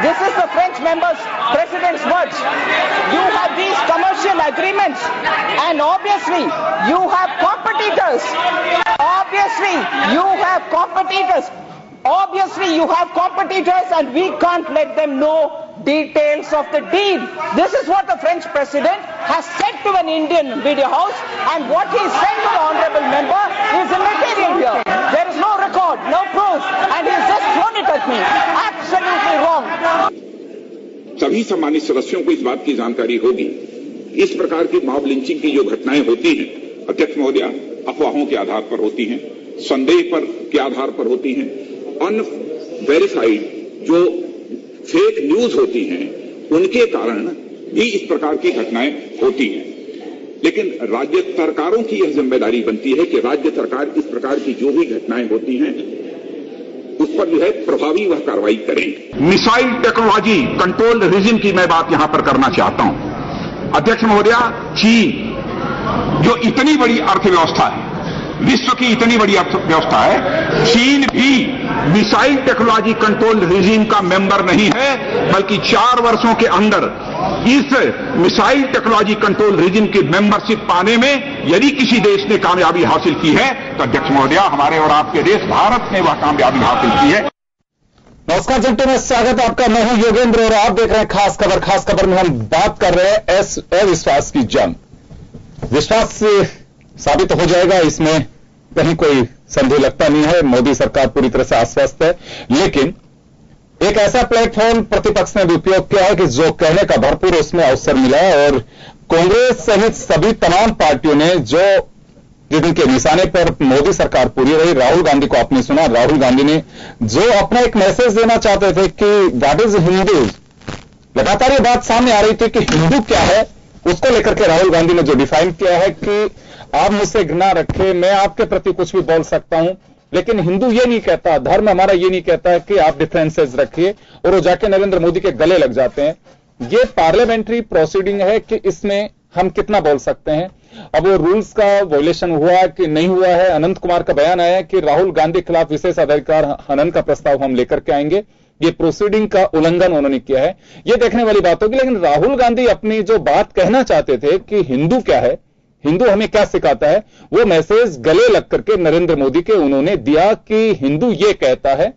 This is the French president's words. You have these commercial agreements, and obviously you have competitors. Obviously you have competitors, and we can't let them know details of the deal. This is what the French president has said to an Indian media house, and what he said to the honorable member is immaterial here. There is no record, no proof, and he's just thrown it at me. Absolutely wrong. सभी सम्मानित सदस्यों को इस बात की जानकारी होगी, इस प्रकार की मॉब लिंचिंग की जो घटनाएं होती हैं, अध्यक्ष महोदय, अफवाहों के आधार पर होती हैं, संदेह पर के आधार पर होती हैं, अनवेरिफाइड जो फेक न्यूज होती हैं, उनके कारण भी इस प्रकार की घटनाएं होती हैं। लेकिन राज्य सरकारों की यह जिम्मेदारी बनती है कि राज्य सरकार इस प्रकार की जो भी घटनाएं होती हैं उस पर जो है प्रभावी वह कार्रवाई करें। मिसाइल टेक्नोलॉजी कंट्रोल रीजन की मैं बात यहां पर करना चाहता हूं। अध्यक्ष महोदय, चीन जो इतनी बड़ी अर्थव्यवस्था है, विश्व की इतनी बड़ी अर्थव्यवस्था है, चीन भी मिसाइल टेक्नोलॉजी कंट्रोल रीजन का मेंबर नहीं है, बल्कि 4 वर्षों के अंदर इस मिसाइल टेक्नोलॉजी कंट्रोल रीजन की मेंबरशिप पाने में यदि किसी देश ने कामयाबी हासिल की है तो अध्यक्ष महोदय, हमारे और आपके देश भारत ने वह कामयाबी हासिल की है। नमस्कार चिंटू में स्वागत है आपका। मैं हूं योगेंद्र और आप देख रहे हैं खास खबर। खास खबर में हम बात कर रहे हैं अविश्वास की जंग। विश्वास साबित हो जाएगा, इसमें कहीं कोई संदेह लगता नहीं है। मोदी सरकार पूरी तरह से आश्वस्त है, लेकिन एक ऐसा प्लेटफॉर्म प्रतिपक्ष ने भी उपयोग किया है कि जो कहने का भरपूर उसमें अवसर मिला है, और कांग्रेस सहित सभी तमाम पार्टियों ने जो जिनके निशाने पर मोदी सरकार पूरी रही, राहुल गांधी को आपने सुना। राहुल गांधी ने जो अपना एक मैसेज देना चाहते थे कि व्हाट इज हिंदू, लगातार ये बात सामने आ रही थी कि हिंदू क्या है, उसको लेकर के राहुल गांधी ने जो डिफाइन किया है कि आप मुझसे घृणा रखे, मैं आपके प्रति कुछ भी बोल सकता हूं, लेकिन हिंदू ये नहीं कहता, धर्म हमारा ये नहीं कहता है कि आप डिफरेंसेस रखिए, और वो जाके नरेंद्र मोदी के गले लग जाते हैं। ये पार्लियामेंट्री प्रोसीडिंग है कि इसमें हम कितना बोल सकते हैं। अब वो रूल्स का वॉयलेशन हुआ कि नहीं हुआ है। अनंत कुमार का बयान आया कि राहुल गांधी के खिलाफ विशेष अधिकार हनन का प्रस्ताव हम लेकर के आएंगे। ये प्रोसीडिंग का उल्लंघन उन्होंने किया है, ये देखने वाली बात होगी। लेकिन राहुल गांधी अपनी जो बात कहना चाहते थे कि हिंदू क्या है, हिंदू हमें क्या सिखाता है, वो मैसेज गले लग करके नरेंद्र मोदी के उन्होंने दिया कि हिंदू ये कहता है।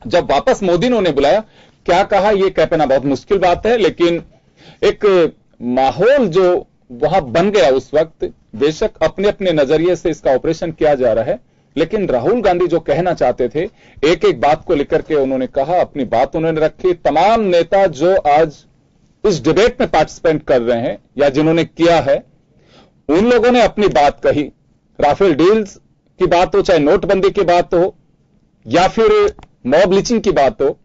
जब वापस मोदी ने उन्हें बुलाया, क्या कहा ये कह पाना बहुत मुश्किल बात है, लेकिन एक माहौल जो वहां बन गया उस वक्त, बेशक अपने अपने नजरिए से इसका ऑपरेशन किया जा रहा है, लेकिन राहुल गांधी जो कहना चाहते थे, एक एक बात को लेकर के उन्होंने कहा, अपनी बात उन्होंने रखी। तमाम नेता जो आज इस डिबेट में पार्टिसिपेट कर रहे हैं या जिन्होंने किया है, उन लोगों ने अपनी बात कही। राफेल डील्स की बात हो, चाहे नोटबंदी की बात हो, या फिर मॉब लिंचिंग की बात हो,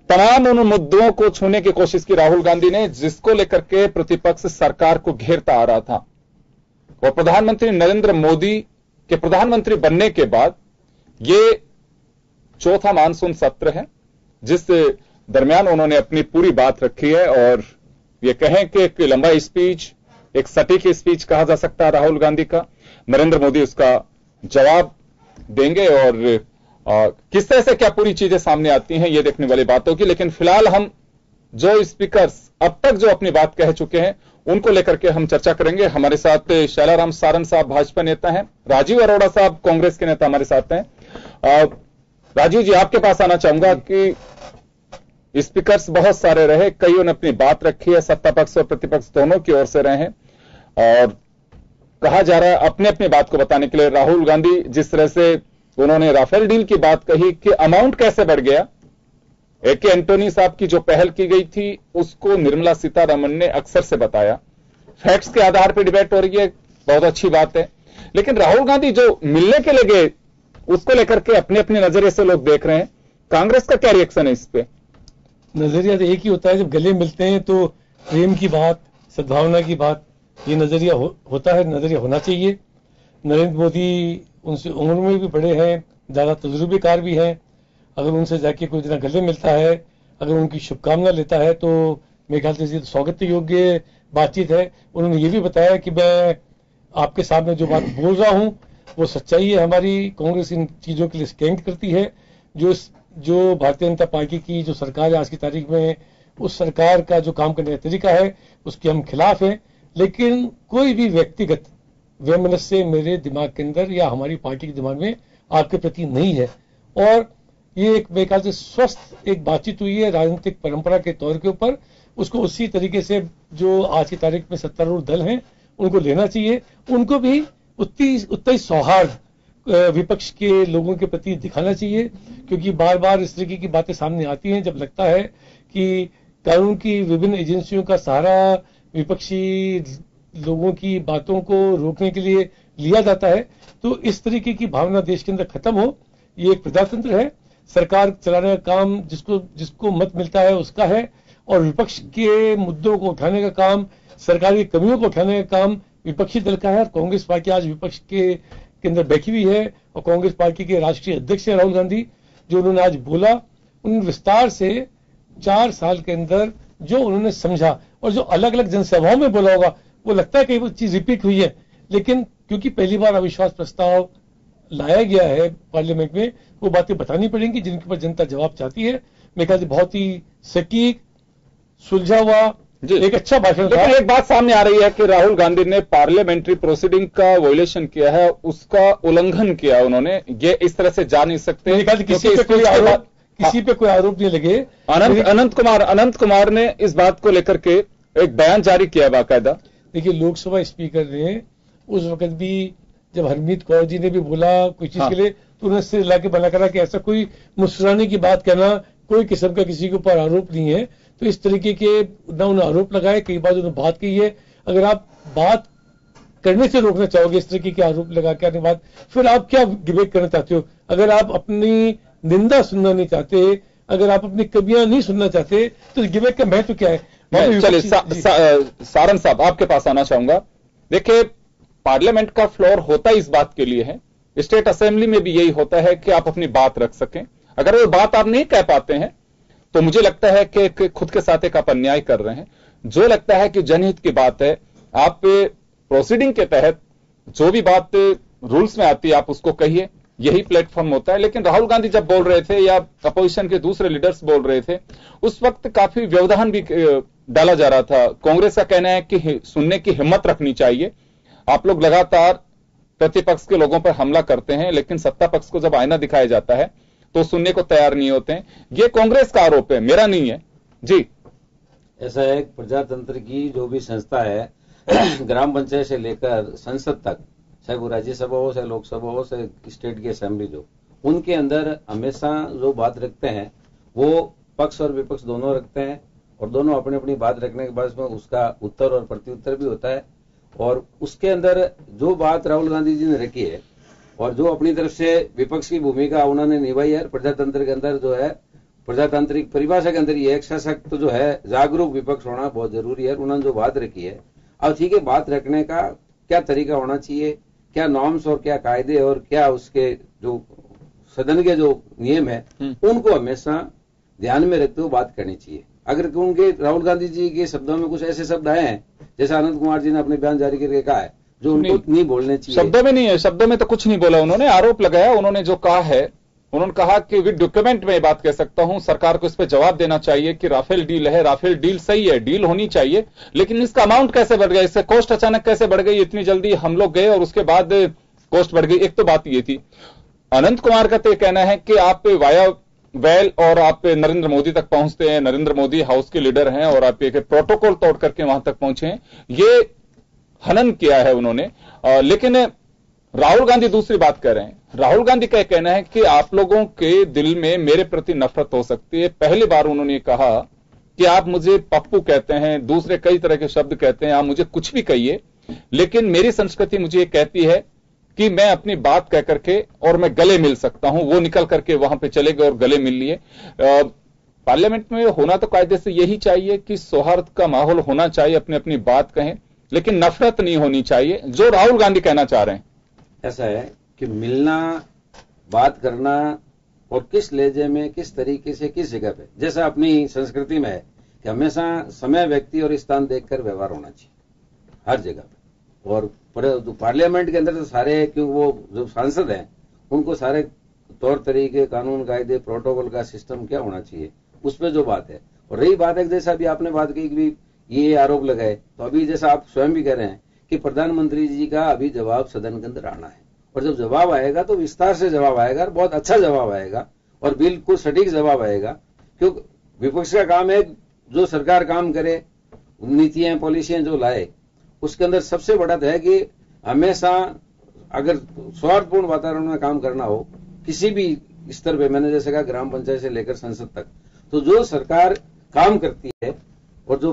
तमाम उन मुद्दों को छूने की कोशिश की राहुल गांधी ने, जिसको लेकर के प्रतिपक्ष सरकार को घेरता आ रहा था। और प्रधानमंत्री नरेंद्र मोदी के प्रधानमंत्री बनने के बाद ये चौथा मानसून सत्र है, जिस दरमियान उन्होंने अपनी पूरी बात रखी है। और ये कहें कि एक लंबा स्पीच, एक सटीक स्पीच कहा जा सकता है राहुल गांधी का। नरेंद्र मोदी उसका जवाब देंगे, और किस तरह से क्या पूरी चीजें सामने आती हैं ये देखने वाली बात होगी। लेकिन फिलहाल हम जो स्पीकर्स अब तक जो अपनी बात कह चुके हैं उनको लेकर के हम चर्चा करेंगे। हमारे साथ शैलाराम सारन साहब भाजपा नेता हैं, राजीव अरोड़ा साहब कांग्रेस के नेता हमारे साथ हैं। राजीव जी, आपके पास आना चाहूंगा कि स्पीकर्स बहुत सारे रहे, कईयों ने अपनी बात रखी है, सत्ता पक्ष और प्रतिपक्ष दोनों की ओर से रहे हैं, और कहा जा रहा है अपने अपनी बात को बताने के लिए। राहुल गांधी जिस तरह से उन्होंने राफेल डील की बात कही कि अमाउंट कैसे बढ़ गया, ए.के. एंटोनी साहब की जो पहल की गई थी उसको निर्मला सीतारमण ने अक्सर से बताया। फैक्ट्स के आधार पर डिबेट हो रही है, बहुत अच्छी बात है, लेकिन राहुल गांधी जो मिलने के लिए गए उसको लेकर के अपने अपने नजरिए से लोग देख रहे हैं। कांग्रेस का क्या रिएक्शन है इस पे? नजरिया तो एक ही होता है, जब गले मिलते हैं तो प्रेम की बात, सद्भावना की बात, ये नजरिया होता है, नजरिया होना चाहिए। नरेंद्र मोदी उनसे उम्र में भी बड़े हैं, ज्यादा तजुर्बेकार भी हैं। अगर उनसे जाके कोई जना गले मिलता है, अगर उनकी शुभकामना लेता है, तो मेरे ख्याल से स्वागत योग्य बातचीत है। उन्होंने ये भी बताया कि मैं आपके सामने जो बात बोल रहा हूं वो सच्चाई है हमारी। कांग्रेस इन चीजों के लिए स्टैंड करती है। जो जो भारतीय जनता पार्टी की जो सरकार है आज की तारीख में, उस सरकार का जो काम करने का तरीका है उसके हम खिलाफ हैं। लेकिन कोई भी व्यक्तिगत वैमनस्य मेरे दिमाग के अंदर या हमारी पार्टी के दिमाग में आपके प्रति नहीं है। और ये एक मेरे ख्याल से स्वस्थ एक बातचीत हुई है राजनीतिक परंपरा के तौर के ऊपर। उसको उसी तरीके से जो आज की तारीख में सत्तारूढ़ दल हैं उनको लेना चाहिए। उनको भी उतना ही सौहार्द विपक्ष के लोगों के प्रति दिखाना चाहिए, क्योंकि बार बार इस तरीके की बातें सामने आती हैं जब लगता है कि कानून की विभिन्न एजेंसियों का सहारा विपक्षी लोगों की बातों को रोकने के लिए लिया जाता है। तो इस तरीके की भावना देश के अंदर खत्म हो। ये एक प्रजातंत्र है, सरकार चलाने का काम जिसको मत मिलता है उसका है, और विपक्ष के मुद्दों को उठाने का काम, सरकार की कमियों को उठाने का काम विपक्षी दल का है। और कांग्रेस पार्टी आज विपक्ष के अंदर बैठी हुई है, और कांग्रेस पार्टी के राष्ट्रीय अध्यक्ष है राहुल गांधी, जो उन्होंने आज बोला, उन विस्तार से 4 साल के अंदर जो उन्होंने समझा और जो अलग अलग जनसभाओं में बोला होगा, वो लगता है कि वो चीज रिपीट हुई है। लेकिन क्योंकि पहली बार अविश्वास प्रस्ताव लाया गया है पार्लियामेंट में, वो बातें बतानी पड़ेंगी जिनके ऊपर जनता जवाब चाहती है। मेरे ख्याल से बहुत ही सटीक, सुलझा हुआ एक अच्छा भाषण था। लेकिन एक बात सामने आ रही है कि राहुल गांधी ने पार्लियामेंट्री प्रोसीडिंग का वायलेशन किया है, उसका उल्लंघन किया उन्होंने। ये इस तरह से जा नहीं सकते। किसी पे कोई आरोप नहीं लगे। अनंत कुमार ने इस बात को लेकर के एक बयान जारी किया बाकायदा। देखिए, लोकसभा स्पीकर ने उस वक्त भी जब हरमीत कौर जी ने भी बोला कोई चीज के लिए, तो उन्होंने सिर हिला के मना करा कि ऐसा कोई मुस्कुराने की बात कहना, कोई किस्म का किसी के ऊपर आरोप नहीं है। तो इस तरीके के ना उन्होंने आरोप लगाए, कई बार उन्होंने बात की है। अगर आप बात करने से रोकना चाहोगे इस तरीके के आरोप लगा के आने बाद, फिर आप क्या डिबेट करना चाहते हो? अगर आप अपनी निंदा सुनना नहीं चाहते, अगर आप अपनी कमियां नहीं सुनना चाहते, तो डिबेट का महत्व क्या है? चलिए सारंग साहब आपके पास आना चाहूंगा। देखिए, पार्लियामेंट का फ्लोर होता इस बात के लिए है, स्टेट असेंबली में भी यही होता है कि आप अपनी बात रख सकें। अगर वो बात आप नहीं कह पाते हैं तो मुझे लगता है कि खुद के साथ एक आप अन्याय कर रहे हैं। जो लगता है कि जनहित की बात है, आप प्रोसीडिंग के तहत जो भी बात रूल्स में आती है आप उसको कहिए, यही प्लेटफॉर्म होता है। लेकिन राहुल गांधी जब बोल रहे थे या अपोजिशन के दूसरे लीडर्स बोल रहे थे, उस वक्त काफी व्यवधान भी डाला जा रहा था। कांग्रेस का कहना है कि सुनने की हिम्मत रखनी चाहिए। आप लोग लगातार प्रतिपक्ष के लोगों पर हमला करते हैं, लेकिन सत्ता पक्ष को जब आईना दिखाया जाता है तो सुनने को तैयार नहीं होते हैं। ये कांग्रेस का आरोप है, मेरा नहीं है जी। ऐसा है, प्रजातंत्र की जो भी संस्था है ग्राम पंचायत से लेकर संसद तक, चाहे वो राज्यसभा हो, चाहे लोकसभा हो, चाहे स्टेट की असेंबली जो, उनके अंदर हमेशा जो बात रखते हैं वो पक्ष और विपक्ष दोनों रखते हैं, और दोनों अपनी अपनी बात रखने के बाद उसका उत्तर और प्रत्युत्तर भी होता है। और उसके अंदर जो बात राहुल गांधी जी ने रखी है और जो अपनी तरफ से विपक्ष की भूमिका उन्होंने निभाई है, प्रजातंत्र के अंदर जो है, प्रजातांत्रिक परिभाषा के अंदर ये एक सशक्त जो है जागरूक विपक्ष होना बहुत जरूरी है। उन्होंने जो बात रखी है, अब ठीक है, बात रखने का क्या तरीका होना चाहिए, क्या नॉर्म्स और क्या कायदे और क्या उसके जो सदन के जो नियम है उनको हमेशा ध्यान में रखते हुए बात करनी चाहिए। अगर उनके राहुल गांधी जी के शब्दों में कुछ ऐसे शब्द आए हैं, जैसे अनंत कुमार जी ने अपने बयान जारी करके कहा है, जो उनको नहीं बोलने चाहिए। शब्दों में नहीं है, शब्दों में तो कुछ नहीं बोला उन्होंने, आरोप लगाया। उन्होंने जो कहा है, उन्होंने कहा कि विद डॉक्यूमेंट में बात कह सकता हूं, सरकार को इस पर जवाब देना चाहिए कि राफेल डील है, राफेल डील सही है, डील होनी चाहिए, लेकिन इसका अमाउंट कैसे बढ़ गया, इससे कॉस्ट अचानक कैसे बढ़ गई, इतनी जल्दी हम लोग गए और उसके बाद कॉस्ट बढ़ गई। एक तो बात ये थी। अनंत कुमार का तो कहना है कि आप वाया वेल और आप नरेंद्र मोदी तक पहुंचते हैं, नरेंद्र मोदी हाउस के लीडर हैं और आप एक प्रोटोकॉल तोड़ करके वहां तक पहुंचे हैं, ये हनन किया है उन्होंने। लेकिन राहुल गांधी दूसरी बात कर रहे हैं। राहुल गांधी का कहना है कि आप लोगों के दिल में मेरे प्रति नफरत हो सकती है। पहली बार उन्होंने कहा कि आप मुझे पप्पू कहते हैं, दूसरे कई तरह के शब्द कहते हैं, आप मुझे कुछ भी कहिए, लेकिन मेरी संस्कृति मुझे कहती है कि मैं अपनी बात कह करके और मैं गले मिल सकता हूं। वो निकल करके वहां पे चले गए और गले मिल लिए। पार्लियामेंट में होना तो कायदे से यही चाहिए कि सौहार्द का माहौल होना चाहिए, अपनी अपनी बात कहें, लेकिन नफरत नहीं होनी चाहिए, जो राहुल गांधी कहना चाह रहे हैं। ऐसा है कि मिलना, बात करना और किस लहजे में, किस तरीके से, किस जगह पे, जैसा अपनी संस्कृति में है कि हमेशा समय, व्यक्ति और स्थान देखकर व्यवहार होना चाहिए हर जगह पे। और पार्लियामेंट के अंदर तो सारे, क्योंकि वो जो सांसद हैं उनको सारे तौर तरीके, कानून कायदे, प्रोटोकॉल का सिस्टम क्या होना चाहिए, उस पर जो बात है। और रही बात है जैसा अभी आपने बात की कि ये आरोप लगाए, तो अभी जैसा आप स्वयं भी कह रहे हैं कि प्रधानमंत्री जी का अभी जवाब सदन के अंदर आना है, और जब जवाब आएगा तो विस्तार से जवाब आएगा, और बहुत अच्छा जवाब आएगा, और बिल्कुल सटीक जवाब आएगा। क्योंकि विपक्ष का काम है जो सरकार काम करे, नीतियां पॉलिसियां जो लाए, उसके अंदर सबसे बड़ा तो है कि हमेशा अगर स्वार्थपूर्ण वातावरण में काम करना हो किसी भी स्तर पे, मैंने जैसे कहा ग्राम पंचायत से लेकर संसद तक, तो जो सरकार काम करती है और जो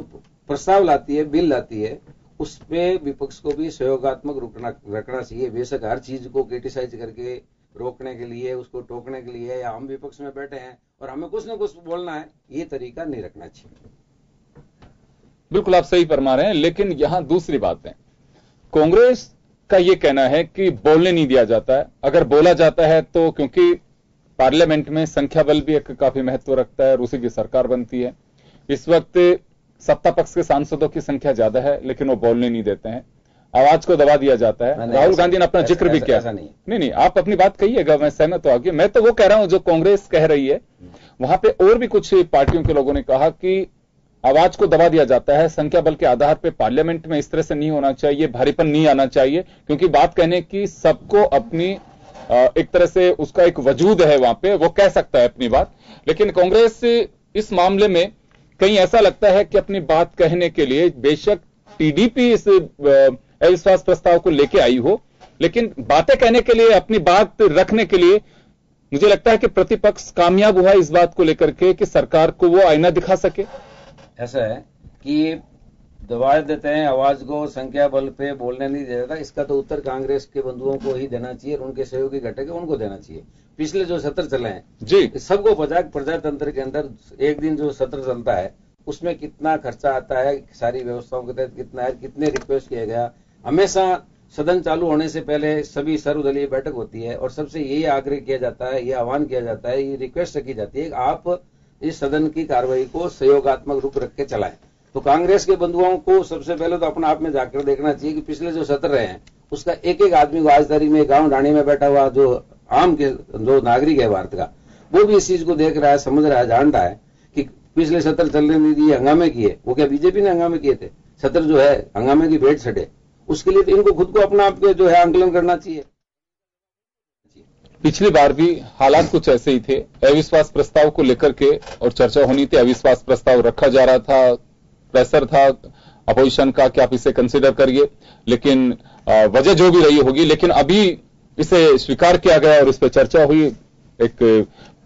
प्रस्ताव लाती है, बिल लाती है, उस पे विपक्ष को भी सहयोगात्मक रखना चाहिए। बेशक हर चीज को क्रिटिसाइज करके रोकने के लिए, उसको टोकने के लिए, या हम विपक्ष में बैठे हैं और हमें कुछ न कुछ बोलना है, ये तरीका नहीं रखना चाहिए। बिल्कुल आप सही फरमा रहे हैं, लेकिन यहां दूसरी बात है, कांग्रेस का यह कहना है कि बोलने नहीं दिया जाता है। अगर बोला जाता है तो क्योंकि पार्लियामेंट में संख्या बल भी एक काफी महत्व रखता है और उसी की सरकार बनती है। इस वक्त सत्ता पक्ष के सांसदों की संख्या ज्यादा है, लेकिन वो बोलने नहीं देते हैं, आवाज को दबा दिया जाता है। राहुल गांधी ने अपना जिक्र भी किया। नहीं, आप अपनी बात कहिएगा, मैं सहमत हूं। मैं तो वो कह रहा हूं जो कांग्रेस कह रही है, वहां पे और भी कुछ पार्टियों के लोगों ने कहा कि आवाज को दबा दिया जाता है, संख्या बल के आधार पर पार्लियामेंट में इस तरह से नहीं होना चाहिए, भारीपन नहीं आना चाहिए, क्योंकि बात कहने की सबको अपनी एक तरह से उसका एक वजूद है, वहां पे वो कह सकता है अपनी बात। लेकिन कांग्रेस इस मामले में कहीं ऐसा लगता है कि अपनी बात कहने के लिए बेशक टीडीपी इस अविश्वास प्रस्ताव को लेके आई हो, लेकिन बातें कहने के लिए, अपनी बात रखने के लिए मुझे लगता है कि प्रतिपक्ष कामयाब हुआ इस बात को लेकर के कि सरकार को वो आईना दिखा सके। ऐसा है कि दबा देते हैं आवाज को, संख्या बल पे बोलने नहीं देता। इसका तो उत्तर कांग्रेस के बंधुओं को ही देना चाहिए, और उनके सहयोगी घटक उनको देना चाहिए। पिछले जो सत्र चले हैं जी, सबको पता है प्रजातंत्र के अंदर एक दिन जो सत्र चलता है उसमें कितना खर्चा आता है, सारी व्यवस्थाओं के तहत कितना है, कितने रिक्वेस्ट किया गया। हमेशा सदन चालू होने से पहले सभी सर्वदलीय बैठक होती है और सबसे यही आग्रह किया जाता है, ये आह्वान किया जाता है, ये रिक्वेस्ट की जाती है कि आप इस सदन की कार्रवाई को सहयोगात्मक रूप रख के चलाएं। तो कांग्रेस के बंधुओं को सबसे पहले तो अपना आप में जाकर देखना चाहिए कि पिछले जो सत्र रहे हैं उसका एक एक आदमी को, आज तारीख में गांव ढाणी में बैठा हुआ जो आम के जो नागरिक है भारत का, वो भी इस चीज को देख रहा है, समझ रहा है, जान रहा है कि पिछले सत्र चलने नहीं दिए, हंगामे किए। वो क्या बीजेपी ने हंगामे किए थे? सत्र जो है हंगामे की भेंट चढ़े। उसके लिए तो इनको खुद को अपना आप जो है आंकलन करना चाहिए। पिछली बार भी हालात कुछ ऐसे ही थे, अविश्वास प्रस्ताव को लेकर के और चर्चा होनी थी, अविश्वास प्रस्ताव रखा जा रहा था, प्रेशर था अपोजिशन का कि आप इसे कंसिडर करिए, लेकिन वजह जो भी रही होगी, लेकिन अभी इसे स्वीकार किया गया और इस पर चर्चा हुई। एक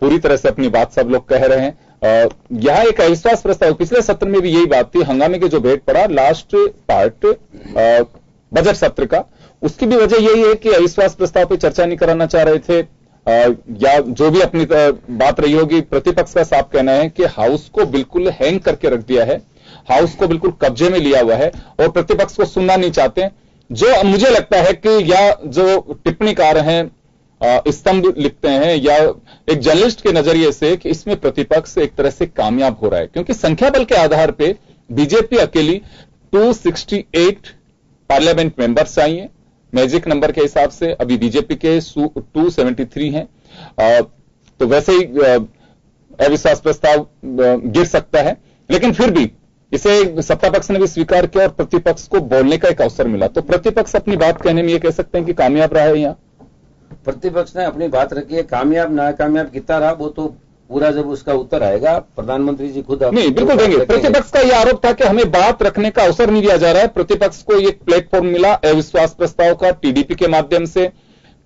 पूरी तरह से अपनी बात सब लोग कह रहे हैं। यह एक अविश्वास प्रस्ताव, पिछले सत्र में भी यही बात थी, हंगामे के जो भेंट पड़ा लास्ट पार्ट बजट सत्र का, उसकी भी वजह यही है कि अविश्वास प्रस्ताव पे चर्चा नहीं कराना चाह रहे थे, या जो भी अपनी बात रही होगी। प्रतिपक्ष का साफ कहना है कि हाउस को बिल्कुल हैंग करके रख दिया है, हाउस को बिल्कुल कब्जे में लिया हुआ है और प्रतिपक्ष को सुनना नहीं चाहते। जो मुझे लगता है कि या जो टिप्पणीकार हैं, स्तंभ लिखते हैं, या एक जर्नलिस्ट के नजरिए से कि इसमें प्रतिपक्ष एक तरह से कामयाब हो रहा है, क्योंकि संख्या बल के आधार पर बीजेपी अकेली 268 पार्लियामेंट मेंबर्स चाहिए मैजिक नंबर के हिसाब से, अभी बीजेपी के 273 हैं। तो वैसे ही अविश्वास प्रस्ताव गिर सकता है, लेकिन फिर भी इसे सत्ता पक्ष ने भी स्वीकार किया और प्रतिपक्ष को बोलने का एक अवसर मिला। तो प्रतिपक्ष अपनी बात कहने में ये कह सकते हैं कि कामयाब रहा है। यहाँ प्रतिपक्ष ने अपनी बात रखी है, कामयाब नाकामयाब कितना रहा वो तो पूरा जब उसका उत्तर आएगा प्रधानमंत्री जी खुद नहीं बिल्कुल देंगे। प्रतिपक्ष का यह आरोप था कि हमें बात रखने का अवसर नहीं दिया जा रहा है। प्रतिपक्ष को एक प्लेटफॉर्म मिला अविश्वास प्रस्ताव का टीडीपी के माध्यम से,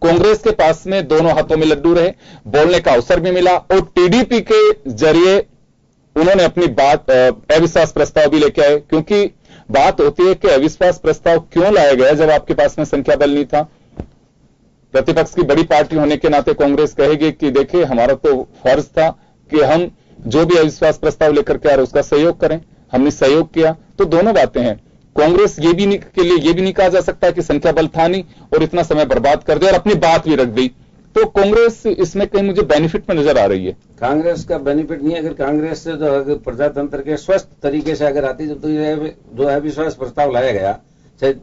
कांग्रेस के पास में दोनों हाथों में लड्डू रहे, बोलने का अवसर भी मिला और टीडीपी के जरिए उन्होंने अपनी बात अविश्वास प्रस्ताव भी लेके आए। क्योंकि बात होती है कि अविश्वास प्रस्ताव क्यों लाया गया जब आपके पास में संख्या बल नहीं था। प्रतिपक्ष की बड़ी पार्टी होने के नाते कांग्रेस कहेगी कि देखिए हमारा तो फर्ज था कि हम जो भी अविश्वास प्रस्ताव लेकर के आ रहे उसका सहयोग करें, हमने सहयोग किया। तो दोनों बातें हैं। कांग्रेस ये भी नहीं कहा जा सकता कि संख्या बल था नहीं और इतना समय बर्बाद कर दिया और अपनी बात भी रख दी। तो कांग्रेस इसमें कहीं मुझे बेनिफिट में नजर आ रही है। कांग्रेस का बेनिफिट नहीं है। अगर कांग्रेस से जो अगर प्रजातंत्र के स्वस्थ तरीके से अगर आती, जब तो जो अविश्वास प्रस्ताव लाया गया, चाहे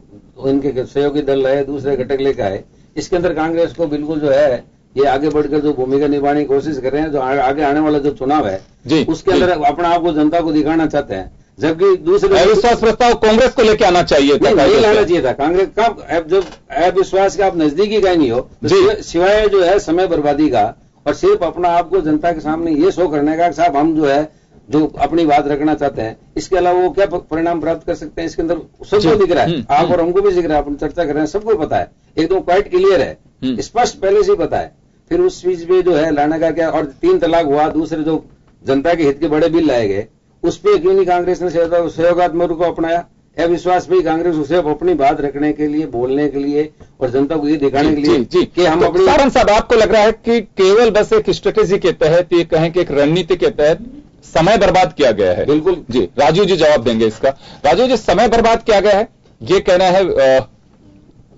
इनके सहयोगी दल लाए, दूसरे घटक लेकर आए, इसके अंदर कांग्रेस को बिल्कुल जो है ये आगे बढ़कर जो भूमिका निभाने की कोशिश कर रहे हैं, जो आगे आने वाला जो चुनाव है जी, उसके अंदर अपना आप को जनता को दिखाना चाहते हैं, जबकि दूसरे अविश्वास प्रस्ताव कांग्रेस को लेके आना चाहिए था, नहीं लाना चाहिए था कांग्रेस का। अब जब अविश्वास का आप नजदीकी का नहीं हो तो सिवाय जो है समय बर्बादी का और सिर्फ अपना आप को जनता के सामने ये शो करने का साहब हम जो है जो अपनी बात रखना चाहते हैं, इसके अलावा वो क्या परिणाम प्राप्त कर सकते हैं, इसके अंदर सबको दिख रहा है, आप और हमको भी दिख रहा है, अपन चर्चा कर रहे हैं, सबको पता है, एकदम क्वाइट क्लियर है, स्पष्ट पहले से ही पता है। फिर उस चीज में जो है लाने का क्या, और 3 तलाक हुआ, दूसरे जो जनता के हित के बड़े बिल लाए गए, उस पर क्यों नहीं कांग्रेस ने सहयोगात्मक को अपनाया? अविश्वास पे कांग्रेस उसे अपनी बात रखने के लिए, बोलने के लिए और जनता को ये दिखाने के लिए कि हम अपनी। सारंग साहब, आपको लग रहा है कि केवल बस एक स्ट्रेटेजी के तहत, ये कहें कि एक रणनीति के तहत समय बर्बाद किया गया है? बिल्कुल जी, राजू जी जवाब देंगे इसका। राजू जी, समय बर्बाद किया गया है ये कहना है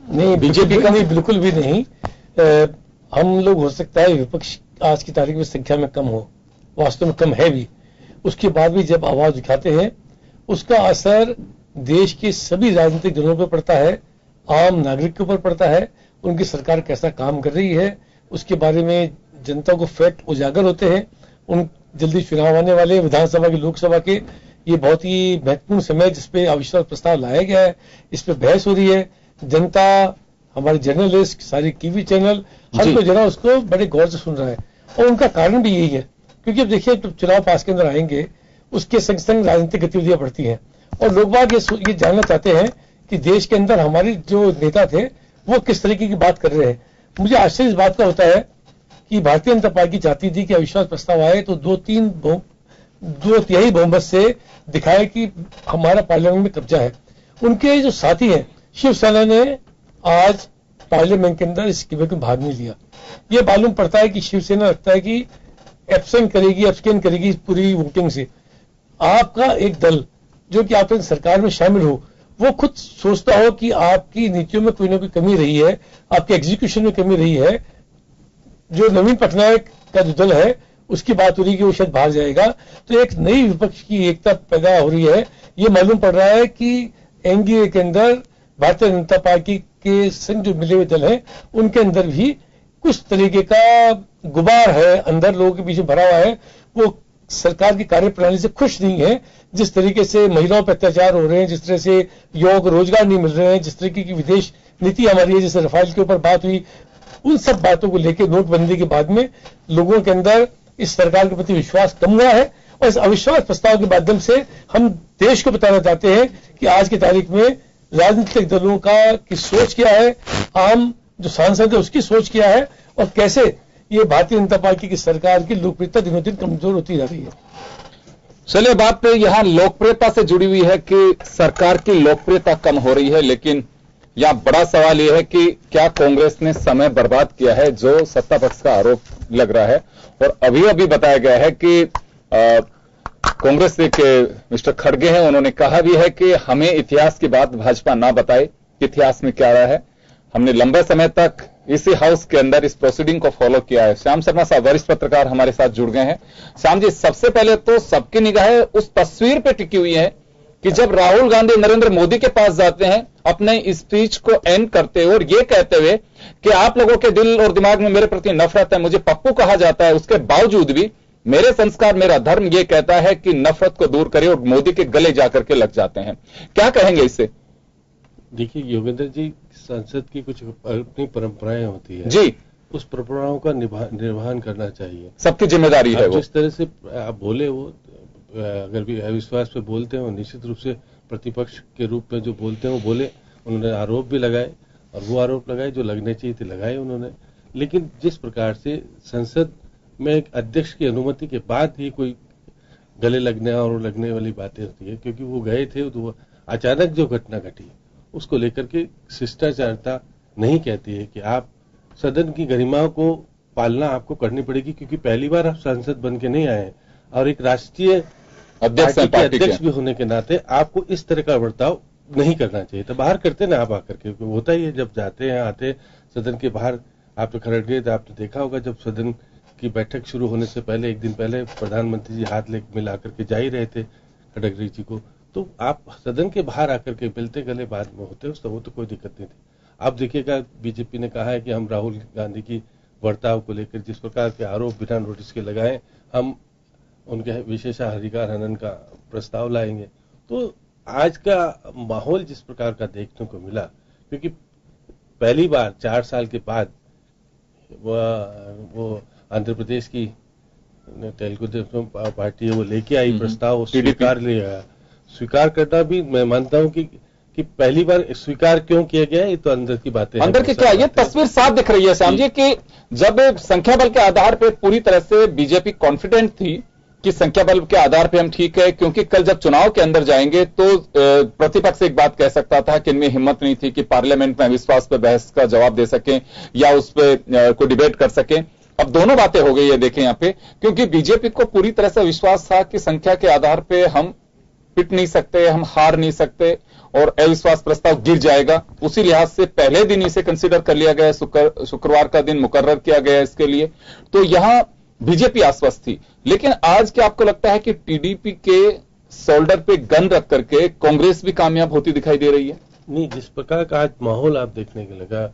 नहीं बीजेपी का? नहीं, बिल्कुल भी नहीं। हम लोग हो सकता है विपक्ष आज की तारीख में संख्या में कम हो, वास्तव में कम है भी, उसके बाद भी जब आवाज उठाते हैं उसका असर देश के सभी राजनीतिक दलों पर पड़ता है, आम नागरिक के ऊपर पड़ता है, उनकी सरकार कैसा काम कर रही है उसके बारे में जनता को फैक्ट उजागर होते हैं। उन जल्दी चुनाव आने वाले विधानसभा के, लोकसभा के, ये बहुत ही महत्वपूर्ण समय जिसपे अविश्वास प्रस्ताव लाया गया है, इस पे बहस हो रही है। जनता, हमारे जर्नलिस्ट, सारे टीवी चैनल, हर कोई जना उसको बड़े गौर से सुन रहा है और उनका कारण भी यही है, क्योंकि अब देखिए जब चुनाव पास के अंदर आएंगे उसके संग संग राजनीतिक गतिविधियां बढ़ती हैं और लोग बाग ये जानना चाहते हैं कि देश के अंदर हमारे जो नेता थे वो किस तरीके की बात कर रहे हैं। मुझे आश्चर्य इस बात का होता है कि भारतीय जनता पार्टी चाहती थी कि अविश्वास प्रस्ताव आए तो 2/3 बहुमत से दिखाए कि हमारा पार्लियामेंट में कब्जा है। उनके जो साथी हैं शिवसेना ने आज पार्लियामेंट के अंदर इस डिबेट में भाग नहीं लिया। ये मालूम पड़ता है कि शिवसेना लगता है कि एब्सटेन करेगी पूरी वोटिंग से। आपका एक दल जो कि आपकी सरकार में शामिल हो, वो खुद सोचता हो कि आपकी नीतियों में कोई ना कोई कमी रही है, आपके एग्जीक्यूशन में कमी रही है। जो नवीन पटनायक का जो दल है उसकी बात हो रही है कि वो शायद बाहर जाएगा, तो एक नई विपक्ष की एकता पैदा हो रही है। ये मालूम पड़ रहा है कि एनडीए के अंदर भारतीय जनता पार्टी के संग जो मिले हुए दल हैं उनके अंदर भी कुछ तरीके का गुबार है, अंदर लोगों के पीछे भरा हुआ है। वो सरकार की कार्यप्रणाली से खुश नहीं है, जिस तरीके से महिलाओं पर अत्याचार हो रहे हैं, जिस तरह से युवाओं को रोजगार नहीं मिल रहे हैं, जिस तरीके की विदेश नीति हमारी है, जैसे रफाल के ऊपर बात हुई, उन सब बातों को लेकर नोटबंदी के बाद में लोगों के अंदर इस सरकार के प्रति विश्वास कम हुआ है। और इस अविश्वास प्रस्ताव के माध्यम से हम देश को बताना चाहते हैं कि आज की तारीख में राजनीतिक दलों की सोच क्या है, आम जो सांसद है उसकी सोच क्या है और कैसे ये भारतीय जनता पार्टी की सरकार की लोकप्रियता दिनों दिन कमजोर होती जा रही है। चलिए, बात यहां लोकप्रियता से जुड़ी हुई है कि सरकार की लोकप्रियता कम हो रही है, लेकिन यहां बड़ा सवाल यह है कि क्या कांग्रेस ने समय बर्बाद किया है, जो सत्ता पक्ष का आरोप लग रहा है। और अभी अभी बताया गया है कि कांग्रेस के मिस्टर खड़गे हैं, उन्होंने कहा भी है कि हमें इतिहास की बात भाजपा ना बताए, इतिहास में क्या रहा है। हमने लंबे समय तक इसी हाउस के अंदर इस प्रोसीडिंग को फॉलो किया है। श्याम शर्मा साहब, वरिष्ठ पत्रकार, हमारे साथ जुड़ गए हैं। श्याम जी, सबसे पहले तो सबकी निगाहें उस तस्वीर पे टिकी हुई है कि जब राहुल गांधी नरेंद्र मोदी के पास जाते हैं अपने स्पीच को एंड करते हुए और ये कहते हुए कि आप लोगों के दिल और दिमाग में मेरे प्रति नफरत है, मुझे पप्पू कहा जाता है, उसके बावजूद भी मेरे संस्कार, मेरा धर्म ये कहता है कि नफरत को दूर करिए, और मोदी के गले जाकर के लग जाते हैं। क्या कहेंगे इससे? देखिए योगेंद्र जी, संसद की कुछ अपनी परंपराएं होती है जी, उस परंपराओं का निर्वहन करना चाहिए, सबकी जिम्मेदारी है। वो जिस तरह से आप बोले, वो अगर भी अविश्वास पे बोलते हैं, निश्चित रूप से प्रतिपक्ष के रूप में जो बोलते हैं वो बोले। उन्होंने आरोप भी लगाए और वो आरोप लगाए जो लगने चाहिए थे लगाए उन्होंने। लेकिन जिस प्रकार से संसद में एक अध्यक्ष की अनुमति के बाद ही कोई गले लगने और लगने वाली बातें होती है, क्योंकि वो गए थे तो अचानक जो घटना घटी उसको लेकर के शिष्टाचारता नहीं कहती है कि आप सदन की गरिमा को पालना आपको करनी पड़ेगी, क्योंकि पहली बार आप सांसद बन के नहीं आए और एक राष्ट्रीय अध्यक्ष भी होने के नाते आपको इस तरह का बर्ताव नहीं करना चाहिए। तो बाहर करते ना आप आकर के, होता ही है जब जाते हैं आते सदन के बाहर आप तो खड़े गए, तो आपने देखा होगा जब सदन की बैठक शुरू होने से पहले एक दिन पहले प्रधानमंत्री जी हाथ मिला करके जा ही रहे थे खड़गरी जी को, तो आप सदन के बाहर आकर के मिलते गले बाद में होते, वो तो कोई दिक्कत नहीं थी। अब देखिएगा बीजेपी ने कहा है कि हम राहुल गांधी की बर्ताव को लेकर जिस प्रकार के आरोप बिना नोटिस के लगाए, हम उनके विशेषाधिकार हनन का प्रस्ताव लाएंगे। तो आज का माहौल जिस प्रकार का देखने को मिला, क्योंकि पहली बार 4 साल के बाद वो आंध्र प्रदेश की तेलुगु देशम पार्टी है वो लेके आई प्रस्ताव, स्वीकार करना भी मैं मानता हूं कि पहली बार स्वीकार क्यों किया गया, ये तो अंदर की बातें हैं। अंदर की क्या ये तस्वीर साफ दिख रही है श्याम जी कि जब संख्या बल के आधार पर पूरी तरह से बीजेपी कॉन्फिडेंट थी कि संख्या बल के आधार पे हम ठीक है, क्योंकि कल जब चुनाव के अंदर जाएंगे तो प्रतिपक्ष एक बात कह सकता था कि इनमें हिम्मत नहीं थी कि पार्लियामेंट में अविश्वास पर बहस का जवाब दे सकें या उस पर कोई डिबेट कर सकें। अब दोनों बातें हो गई है देखें यहां पे, क्योंकि बीजेपी को पूरी तरह से विश्वास था कि संख्या के आधार पे हम पिट नहीं सकते, हम हार नहीं सकते और अविश्वास प्रस्ताव गिर जाएगा। उसी लिहाज से पहले दिन इसे कंसीडर कर लिया गया, शुक्रवार का दिन मुकर्रर किया गया इसके लिए। तो यहां बीजेपी आश्वस्त थी, लेकिन आज क्या आपको लगता है कि टीडीपी के शोल्डर पे गन रख करके कांग्रेस भी कामयाब होती दिखाई दे रही है? नहीं, जिस प्रकार का आज माहौल आप देखने को लगा,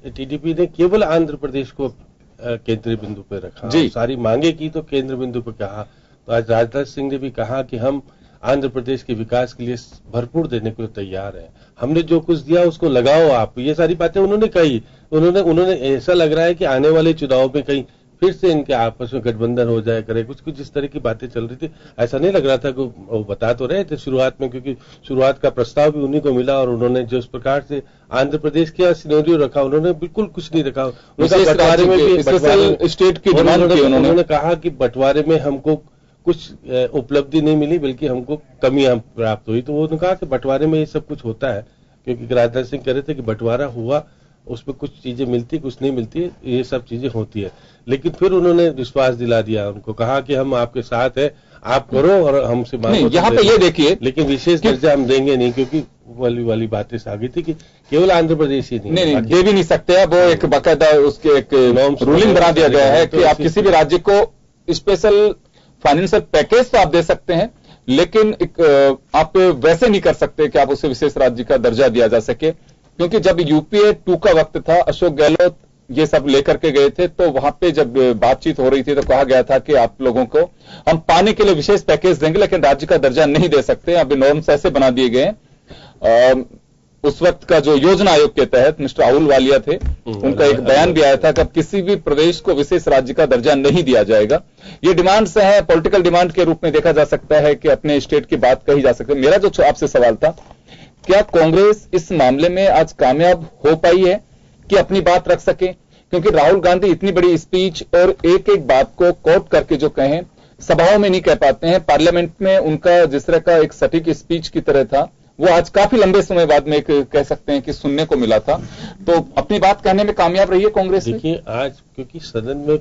टीडीपी ने केवल आंध्र प्रदेश को केंद्रीय बिंदु पे रखा, सारी मांगे की तो केंद्र बिंदु पे कहा। तो आज राजनाथ सिंह ने भी कहा कि हम आंध्र प्रदेश के विकास के लिए भरपूर देने को तैयार है, हमने जो कुछ दिया उसको लगाओ आप, ये सारी बातें उन्होंने कही। उन्होंने ऐसा लग रहा है कि आने वाले चुनाव में कहीं फिर से इनके आपस में गठबंधन हो जाए करे, कुछ इस तरह की बातें चल रही थी। ऐसा नहीं लग रहा था कि वो बता तो रहे थे शुरुआत में, क्योंकि शुरुआत का प्रस्ताव भी उन्हीं को मिला और उन्होंने जिस प्रकार से आंध्र प्रदेश का सिनेरियो रखा, उन्होंने बिल्कुल कुछ नहीं रखा। बंटवारे में भी स्टेट की डिमांड की, उन्होंने कहा कि बंटवारे में हमको कुछ उपलब्धि नहीं मिली बल्कि हमको कमियां प्राप्त हुई। तो उन्होंने कहा कि बंटवारे में ये सब कुछ होता है, क्योंकि राजनाथ सिंह कह रहे थे कि बंटवारा हुआ उसमें कुछ चीजें मिलती कुछ नहीं मिलती, ये सब चीजें होती है। लेकिन फिर उन्होंने विश्वास दिला दिया, उनको कहा कि हम आपके साथ है, आप करो और हमसे मांगो। यहाँ पे ये देखिए, लेकिन विशेष दर्जा हम देंगे नहीं, क्योंकि वाली बातें आ गई थी कि केवल आंध्र प्रदेश ही नहीं दे भी नहीं सकते। वो एक बाकायदा उसके एक रूलिंग बना दिया गया है कि आप किसी भी राज्य को स्पेशल फाइनेंशियल पैकेज तो आप दे सकते हैं, लेकिन आप वैसे नहीं कर सकते कि आप उसे विशेष राज्य का दर्जा दिया जा सके। क्योंकि जब यूपीए 2 का वक्त था, अशोक गहलोत ये सब लेकर के गए थे, तो वहां पे जब बातचीत हो रही थी तो कहा गया था कि आप लोगों को हम पाने के लिए विशेष पैकेज देंगे लेकिन राज्य का दर्जा नहीं दे सकते। अभी नॉर्म्स ऐसे बना दिए गए। उस वक्त का जो योजना आयोग के तहत मिस्टर राहुल वालिया थे, उनका एक बयान भी आया था कि अब किसी भी प्रदेश को विशेष राज्य का दर्जा नहीं दिया जाएगा। ये डिमांड्स हैं, पॉलिटिकल डिमांड के रूप में देखा जा सकता है कि अपने स्टेट की बात कही जा सकती है। मेरा जो आपसे सवाल था, क्या कांग्रेस इस मामले में आज कामयाब हो पाई है कि अपनी बात रख सके? क्योंकि राहुल गांधी इतनी बड़ी स्पीच और एक एक बात को कोट करके जो कहें सभाओं में नहीं कह पाते हैं। पार्लियामेंट में उनका जिस तरह का एक सटीक स्पीच की तरह था, वो आज काफी लंबे समय बाद में एक कह सकते हैं कि सुनने को मिला था। तो अपनी बात कहने में कामयाब रही है कांग्रेस। देखिए आज क्योंकि सदन में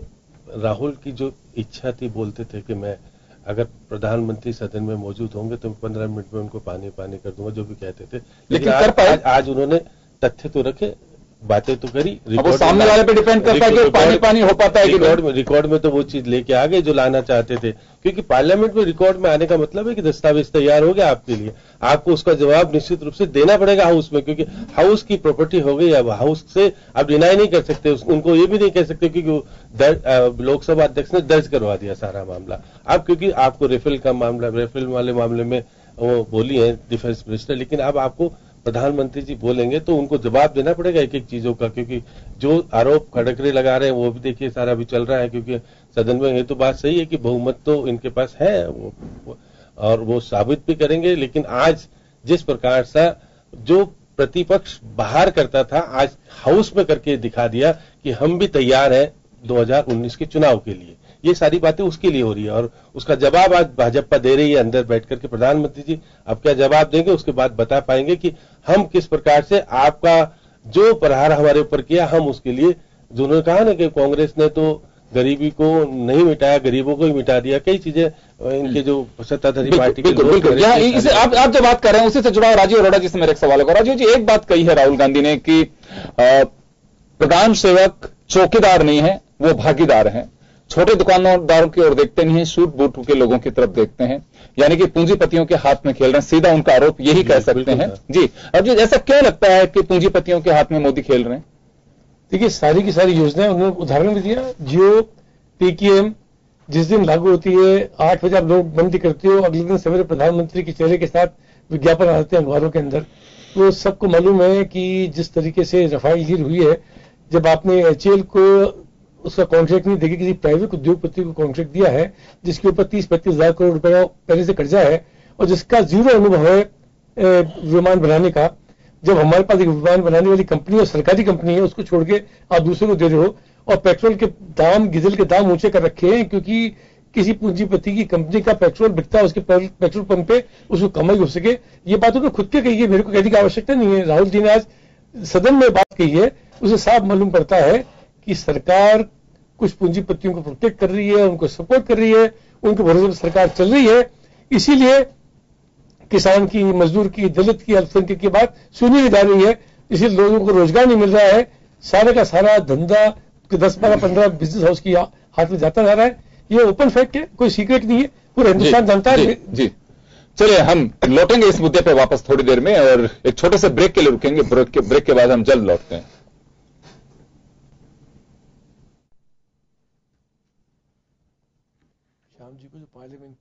राहुल की जो इच्छा थी, बोलते थे कि मैं अगर प्रधानमंत्री सदन में मौजूद होंगे तो 15 मिनट में उनको पानी कर दूंगा, जो भी कहते थे। लेकिन आज उन्होंने तथ्य तो रखे, बातें तो करी, वो सामने वाले पे डिपेंड करता है कि पानी हो पाता है कि रिकॉर्ड में तो वो चीज लेके आ गए जो लाना चाहते थे। क्योंकि पार्लियामेंट में रिकॉर्ड में आने का मतलब है कि दस्तावेज तैयार हो गया आपके लिए, आपको उसका जवाब निश्चित रूप से देना पड़ेगा हाउस में, क्योंकि हाउस की प्रॉपर्टी हो गई। अब हाउस से आप डिनाई नहीं कर सकते, उनको ये भी नहीं कह सकते क्योंकि लोकसभा अध्यक्ष ने दर्ज करवा दिया सारा मामला। अब क्योंकि आपको राफेल वाले मामले में वो बोली है डिफेंस मिनिस्टर, लेकिन अब आपको प्रधानमंत्री जी बोलेंगे तो उनको जवाब देना पड़ेगा एक एक चीजों का, क्योंकि जो आरोप खड़करे लगा रहे हैं वो भी देखिए सारा भी चल रहा है। क्योंकि सदन में ये तो बात सही है कि बहुमत तो इनके पास है और वो साबित भी करेंगे। लेकिन आज जिस प्रकार से जो प्रतिपक्ष बाहर करता था, आज हाउस में करके दिखा दिया कि हम भी तैयार हैं 2019 के चुनाव के लिए। ये सारी बातें उसके लिए हो रही है और उसका जवाब आज भाजपा दे रही है अंदर बैठ करके। प्रधानमंत्री जी अब क्या जवाब देंगे, उसके बाद बता पाएंगे कि हम किस प्रकार से आपका जो प्रहार हमारे ऊपर किया, हम उसके लिए, जो उन्होंने कहा ना कि कांग्रेस ने तो गरीबी को नहीं मिटाया, गरीबों को ही मिटा दिया, कई चीजें इनके जो सत्ताधारी पार्टी के लोग। आप जो बात कर रहे हैं उसी से जुड़ा राजीव अरोड़ा जी से मेरा एक सवाल होगा। राजीव जी, एक बात कही है राहुल गांधी ने कि प्रधान सेवक चौकीदार नहीं है, वो भागीदार हैं। छोटे दुकानदारों की ओर देखते नहीं है, सूट बूट के लोगों की तरफ देखते हैं, यानी कि पूंजीपतियों के हाथ में खेल रहे हैं। सीधा उनका आरोप यही कह सकते हैं जी। अब जी ऐसा क्यों लगता है कि पूंजीपतियों के हाथ में मोदी खेल रहे हैं? देखिए सारी की सारी योजनाएं उन्होंने उदाहरण भी दिया। जियो पीकेएम जिस दिन लागू होती है 8 बजे आप नोटबंदी करते हो, अगले दिन सवेरे प्रधानमंत्री के चेहरे के साथ विज्ञापन आते हैं अखबारों के अंदर। तो सबको मालूम है कि जिस तरीके से रफाल डील हुई है, जब आपने एचएएल को उसका कॉन्ट्रैक्ट नहीं देके किसी प्राइवेट उद्योगपति को कॉन्ट्रैक्ट दिया है जिसके ऊपर 30-35 हजार करोड़ रुपए का पहले से कर्जा है और जिसका जीरो अनुभव है विमान बनाने का। जब हमारे पास एक विमान बनाने वाली कंपनी और सरकारी कंपनी है, उसको छोड़ के आप दूसरे को दे रहे हो और पेट्रोल के दाम, डीजल के दाम ऊंचे कर रखे हैं क्योंकि किसी पूंजीपति की कंपनी का पेट्रोल बिकता है उसके पेट्रोल पंप पे, उसको कमाई हो सके। ये बात उन्होंने खुद के कही है, मेरे को कहने की आवश्यकता नहीं है। राहुल जी ने आज सदन में बात कही है, उसे साफ मालूम पड़ता है कि सरकार कुछ पूंजीपतियों को प्रोटेक्ट कर रही है, उनको सपोर्ट कर रही है, उनके भरोसे पर सरकार चल रही है। इसीलिए किसान की, मजदूर की, दलित की, अल्पसंख्यक की बात सुनी नहीं जा रही है। इसीलिए लोगों को रोजगार नहीं मिल रहा है। सारे का सारा धंधा 10-12-15 बिजनेस हाउस की हाथ में जाता जा रहा है। ये ओपन फैक्ट है, कोई सीक्रेट नहीं है, पूरा हिंदुस्तान जानता है। जी चलिए हम लौटेंगे इस मुद्दे पे वापस थोड़ी देर में और एक छोटे से ब्रेक के लिए रुकेंगे। ब्रेक के बाद हम जल्द लौटते हैं। श्याम जी को जो पार्लियामेंट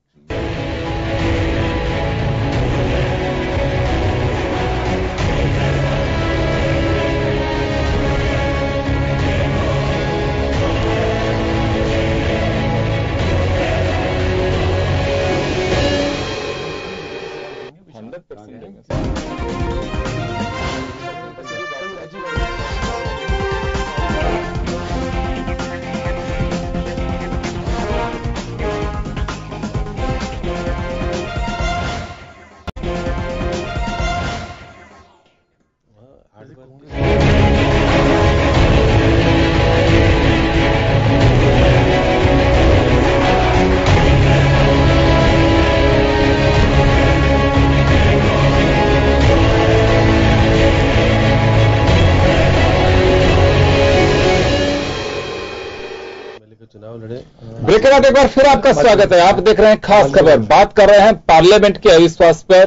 ब्रेक के बाद एक बार फिर आपका स्वागत है। आप देख रहे हैं खास खबर। बात कर रहे हैं पार्लियामेंट के अविश्वास पर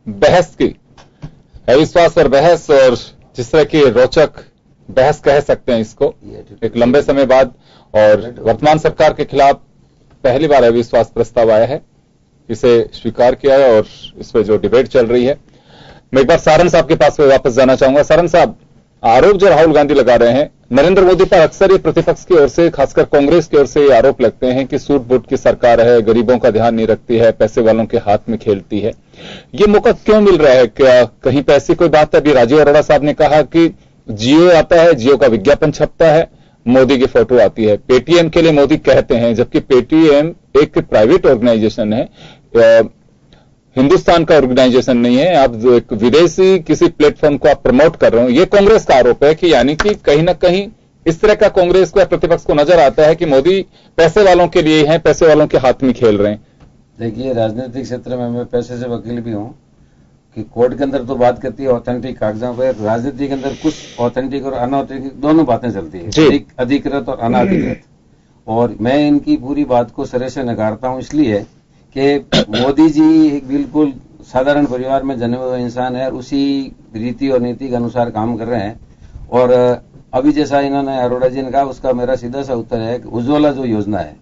बहस की। अविश्वास पर बहस, और जिस तरह की रोचक बहस कह सकते हैं इसको, एक लंबे समय बाद। और वर्तमान सरकार के खिलाफ पहली बार अविश्वास प्रस्ताव आया है, इसे स्वीकार किया है और इस पर जो डिबेट चल रही है। मैं एक बार सारन साहब के पास में वापस जाना चाहूंगा। सारन साहब, आरोप जो राहुल गांधी लगा रहे हैं नरेंद्र मोदी पर, अक्सर ये प्रतिपक्ष की ओर से, खासकर कांग्रेस की ओर से ये आरोप लगते हैं कि सूट बूट की सरकार है, गरीबों का ध्यान नहीं रखती है, पैसे वालों के हाथ में खेलती है। ये मौका क्यों मिल रहा है? क्या कहीं पे ऐसी कोई बात है? अभी राजीव अरोड़ा साहब ने कहा कि जियो आता है, जियो का विज्ञापन छपता है, मोदी की फोटो आती है। पेटीएम के लिए मोदी कहते हैं, जबकि पेटीएम एक प्राइवेट ऑर्गेनाइजेशन है, हिंदुस्तान का ऑर्गेनाइजेशन नहीं है। आप जो एक विदेशी किसी प्लेटफॉर्म को आप प्रमोट कर रहे हो, ये कांग्रेस का आरोप है कि यानी कि कहीं ना कहीं इस तरह का कांग्रेस को या प्रतिपक्ष को नजर आता है कि मोदी पैसे वालों के लिए हैं, पैसे वालों के हाथ में खेल रहे हैं। देखिए, राजनीतिक क्षेत्र में मैं पैसे से वकील भी हूं कि कोर्ट के अंदर तो बात करती है ऑथेंटिक कागजों पर, राजनीति के अंदर कुछ ऑथेंटिक और अनऑथेंटिक दोनों बातें चलती है, अधिकृत और अनाधिकृत। और मैं इनकी पूरी बात को सिरे से नकारता हूं, इसलिए कि मोदी जी एक बिल्कुल साधारण परिवार में जन्मे हुए इंसान है और उसी रीति और नीति के अनुसार काम कर रहे हैं। और अभी जैसा इन्होंने अरोड़ा जी ने कहा, उसका मेरा सीधा सा उत्तर है कि उज्ज्वला जो योजना है,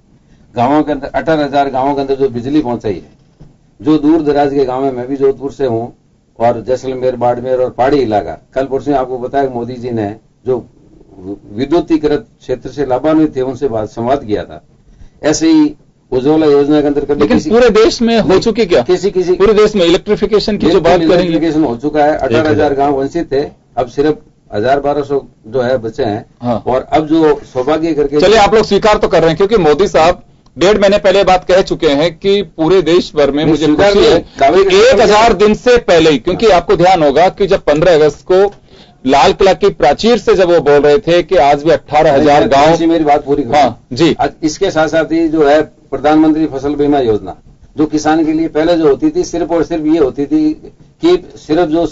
गांवों के अंदर 18,000 गांवों के अंदर जो बिजली पहुंचाई है, जो दूर दराज के गांव में, मैं भी जोधपुर से हूं, और जैसलमेर, बाड़मेर और पहाड़ी इलाका, कल परसों आपको बताया मोदी जी ने जो विद्युतीकृत क्षेत्र से लाभान्वित थे उनसे संवाद किया था। ऐसे ही उज्ज्वला योजना के अंदर लेकिन पूरे देश में हो चुकी क्या? किसी पूरे देश में इलेक्ट्रिफिकेशन की जो बात करेंगे, इलेक्ट्रिफिकेशन हो चुका है। 18,000 गांव वंचित थे, अब सिर्फ 1,000-1,200 जो है बचे हैं। हाँ। और अब जो सौभाग्य करके, चलिए आप लोग स्वीकार तो कर रहे हैं, क्योंकि मोदी साहब 1.5 महीने पहले बात कह चुके हैं कि पूरे देश भर में, मुझे खुशी है 1000 दिन से पहले ही, क्योंकि आपको ध्यान होगा कि जब 15 अगस्त को लाल किला की प्राचीर से जब वो बोल रहे थे कि आज भी 18,000 गांव, मेरी बात पूरी करो। हाँ जी। इसके साथ साथ ही जो है प्रधानमंत्री फसल बीमा योजना, जो किसान के लिए पहले जो होती थी, सिर्फ और सिर्फ ये होती थी कि सिर्फ जो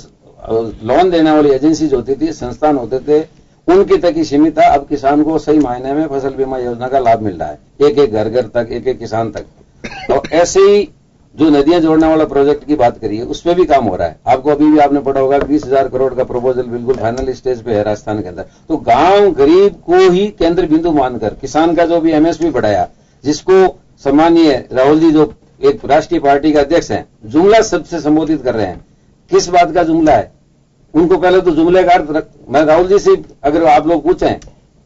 लोन देने वाली एजेंसी जो होती थी, संस्थान होते थे, उनकी तक ही सीमित था। अब किसान को सही मायने में फसल बीमा योजना का लाभ मिल रहा है, एक एक घर घर तक, एक एक किसान तक। और ऐसे ही जो नदियां जोड़ने वाला प्रोजेक्ट की बात करिए, उस पर भी काम हो रहा है। आपको अभी भी आपने पढ़ा होगा 20,000 करोड़ का प्रपोजल बिल्कुल फाइनल स्टेज पे है राजस्थान के अंदर। तो गांव गरीब को ही केंद्र बिंदु मानकर किसान का जो भी एमएसपी बढ़ाया, जिसको सम्मानीय राहुल जी जो एक राष्ट्रीय पार्टी के अध्यक्ष हैं, जुमला शब्द से संबोधित कर रहे हैं। किस बात का जुमला है? उनको पहले तो जुमले का अर्थ, मैं राहुल जी से अगर आप लोग पूछें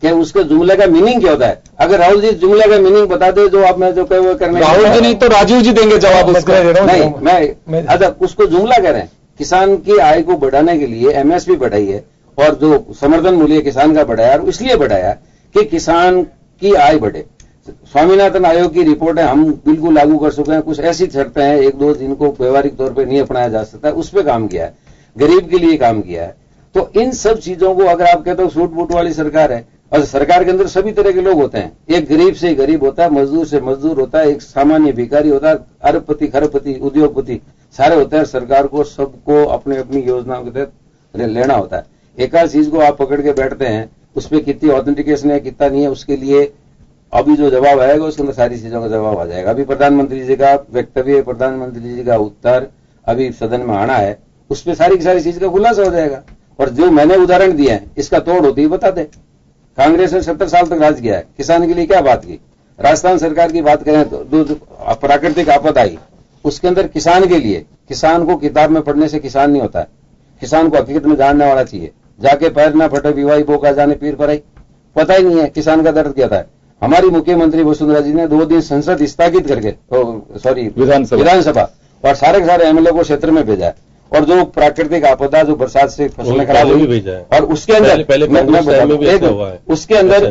कि उसके जुमले का मीनिंग क्या होता है, अगर राहुल जी जुमले का मीनिंग बता दे जो आप मैं जो कहे वो करने, राहुल जी नहीं तो राजीव जी देंगे जवाब उसका। नहीं, मैं अच्छा उसको जुमला कह रहे हैं। किसान की आय को बढ़ाने के लिए एमएसपी बढ़ाई है और जो समर्थन मूल्य किसान का बढ़ाया, और इसलिए बढ़ाया कि किसान की आय बढ़े। स्वामीनाथन आयोग की रिपोर्ट है, हम बिल्कुल लागू कर चुके हैं। कुछ ऐसी शर्तें हैं एक दो जिनको व्यवहारिक तौर पर नहीं अपनाया जा सकता, उस पर काम किया है, गरीब के लिए काम किया है। तो इन सब चीजों को अगर आप कहते हो सूट बूट वाली सरकार है, और सरकार के अंदर सभी तरह के लोग होते हैं, एक गरीब से गरीब होता है, मजदूर से मजदूर होता है, एक सामान्य भिखारी होता है, अरबपति खरबपति उद्योगपति सारे होते हैं। सरकार को सबको अपने अपनी योजनाओं के तहत लेना होता है। एक आध चीज को आप पकड़ के बैठते हैं, उस पर कितनी ऑथेंटिकेशन है कितना नहीं है, उसके लिए अभी जो जवाब आएगा उसके अंदर सारी चीजों का जवाब आ जाएगा। अभी प्रधानमंत्री जी का वक्तव्य, प्रधानमंत्री जी का उत्तर अभी सदन में आना है, उस पर सारी की सारी चीज का खुलासा हो जाएगा। और जो मैंने उदाहरण दिया है इसका तोड़ होती ही बता दे। कांग्रेस ने 70 साल तक राज किया है, किसान के लिए क्या बात की? राजस्थान सरकार की बात करें तो प्राकृतिक आपदा आई, उसके अंदर किसान के लिए, किसान को किताब में पढ़ने से किसान नहीं होता है, किसान को हकीकत में जानने वाला चाहिए। जाके पैर ना फटे विवाही बोका जाने पीर पर पता ही नहीं है किसान का दर्द क्या था। हमारी मुख्यमंत्री वसुंधरा जी ने 2 दिन संसद स्थगित करके सॉरी विधानसभा और सारे के सारे एमएलए को क्षेत्र में भेजा है। और जो प्राकृतिक आपदा, जो बरसात से फसलें खराब हुई, और उसके अंदर उसके अंदर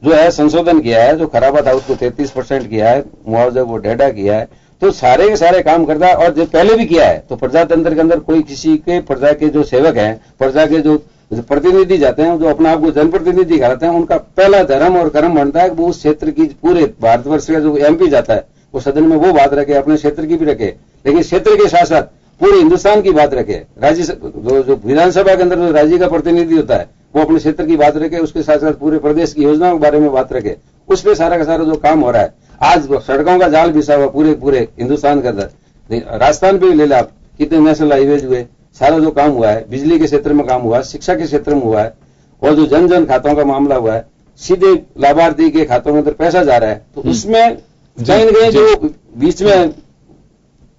जो है संशोधन किया है, जो खराबा था उसको 33% किया है, मुआवजा को 1.5 किया है। तो सारे के सारे काम करता है। और जो पहले भी किया है, तो प्रजातंत्र के अंदर कोई किसी के प्रजा के जो सेवक हैं, प्रजा के जो प्रतिनिधि जाते हैं, जो अपना आपको जनप्रतिनिधि कहलाते हैं, उनका पहला धर्म और कर्म बनता है कि वो उस क्षेत्र की, पूरे भारतवर्ष का जो एमपी जाता है वो सदन में वो बात रखे, अपने क्षेत्र की भी रखे, लेकिन क्षेत्र के साथ साथ पूरे हिंदुस्तान की बात रखे। राज्य जो विधानसभा के अंदर जो राज्य का प्रतिनिधि होता है वो अपने क्षेत्र की बात रखे, उसके साथ साथ पूरे प्रदेश की योजनाओं के बारे में बात रखे। उस पर सारा का सारा जो काम हो रहा है, आज सड़कों का जाल बिछा हुआ पूरे हिंदुस्तान के अंदर, राजस्थान पे भी ले ला आप, कितने नेशनल हाईवेज हुए, सारा जो काम हुआ है, बिजली के क्षेत्र में काम हुआ है, शिक्षा के क्षेत्र में हुआ है, और जो जन जन खातों का मामला हुआ है, सीधे लाभार्थी के खातों के अंदर पैसा जा रहा है। तो उसमें कहीं न कहीं जो बीच में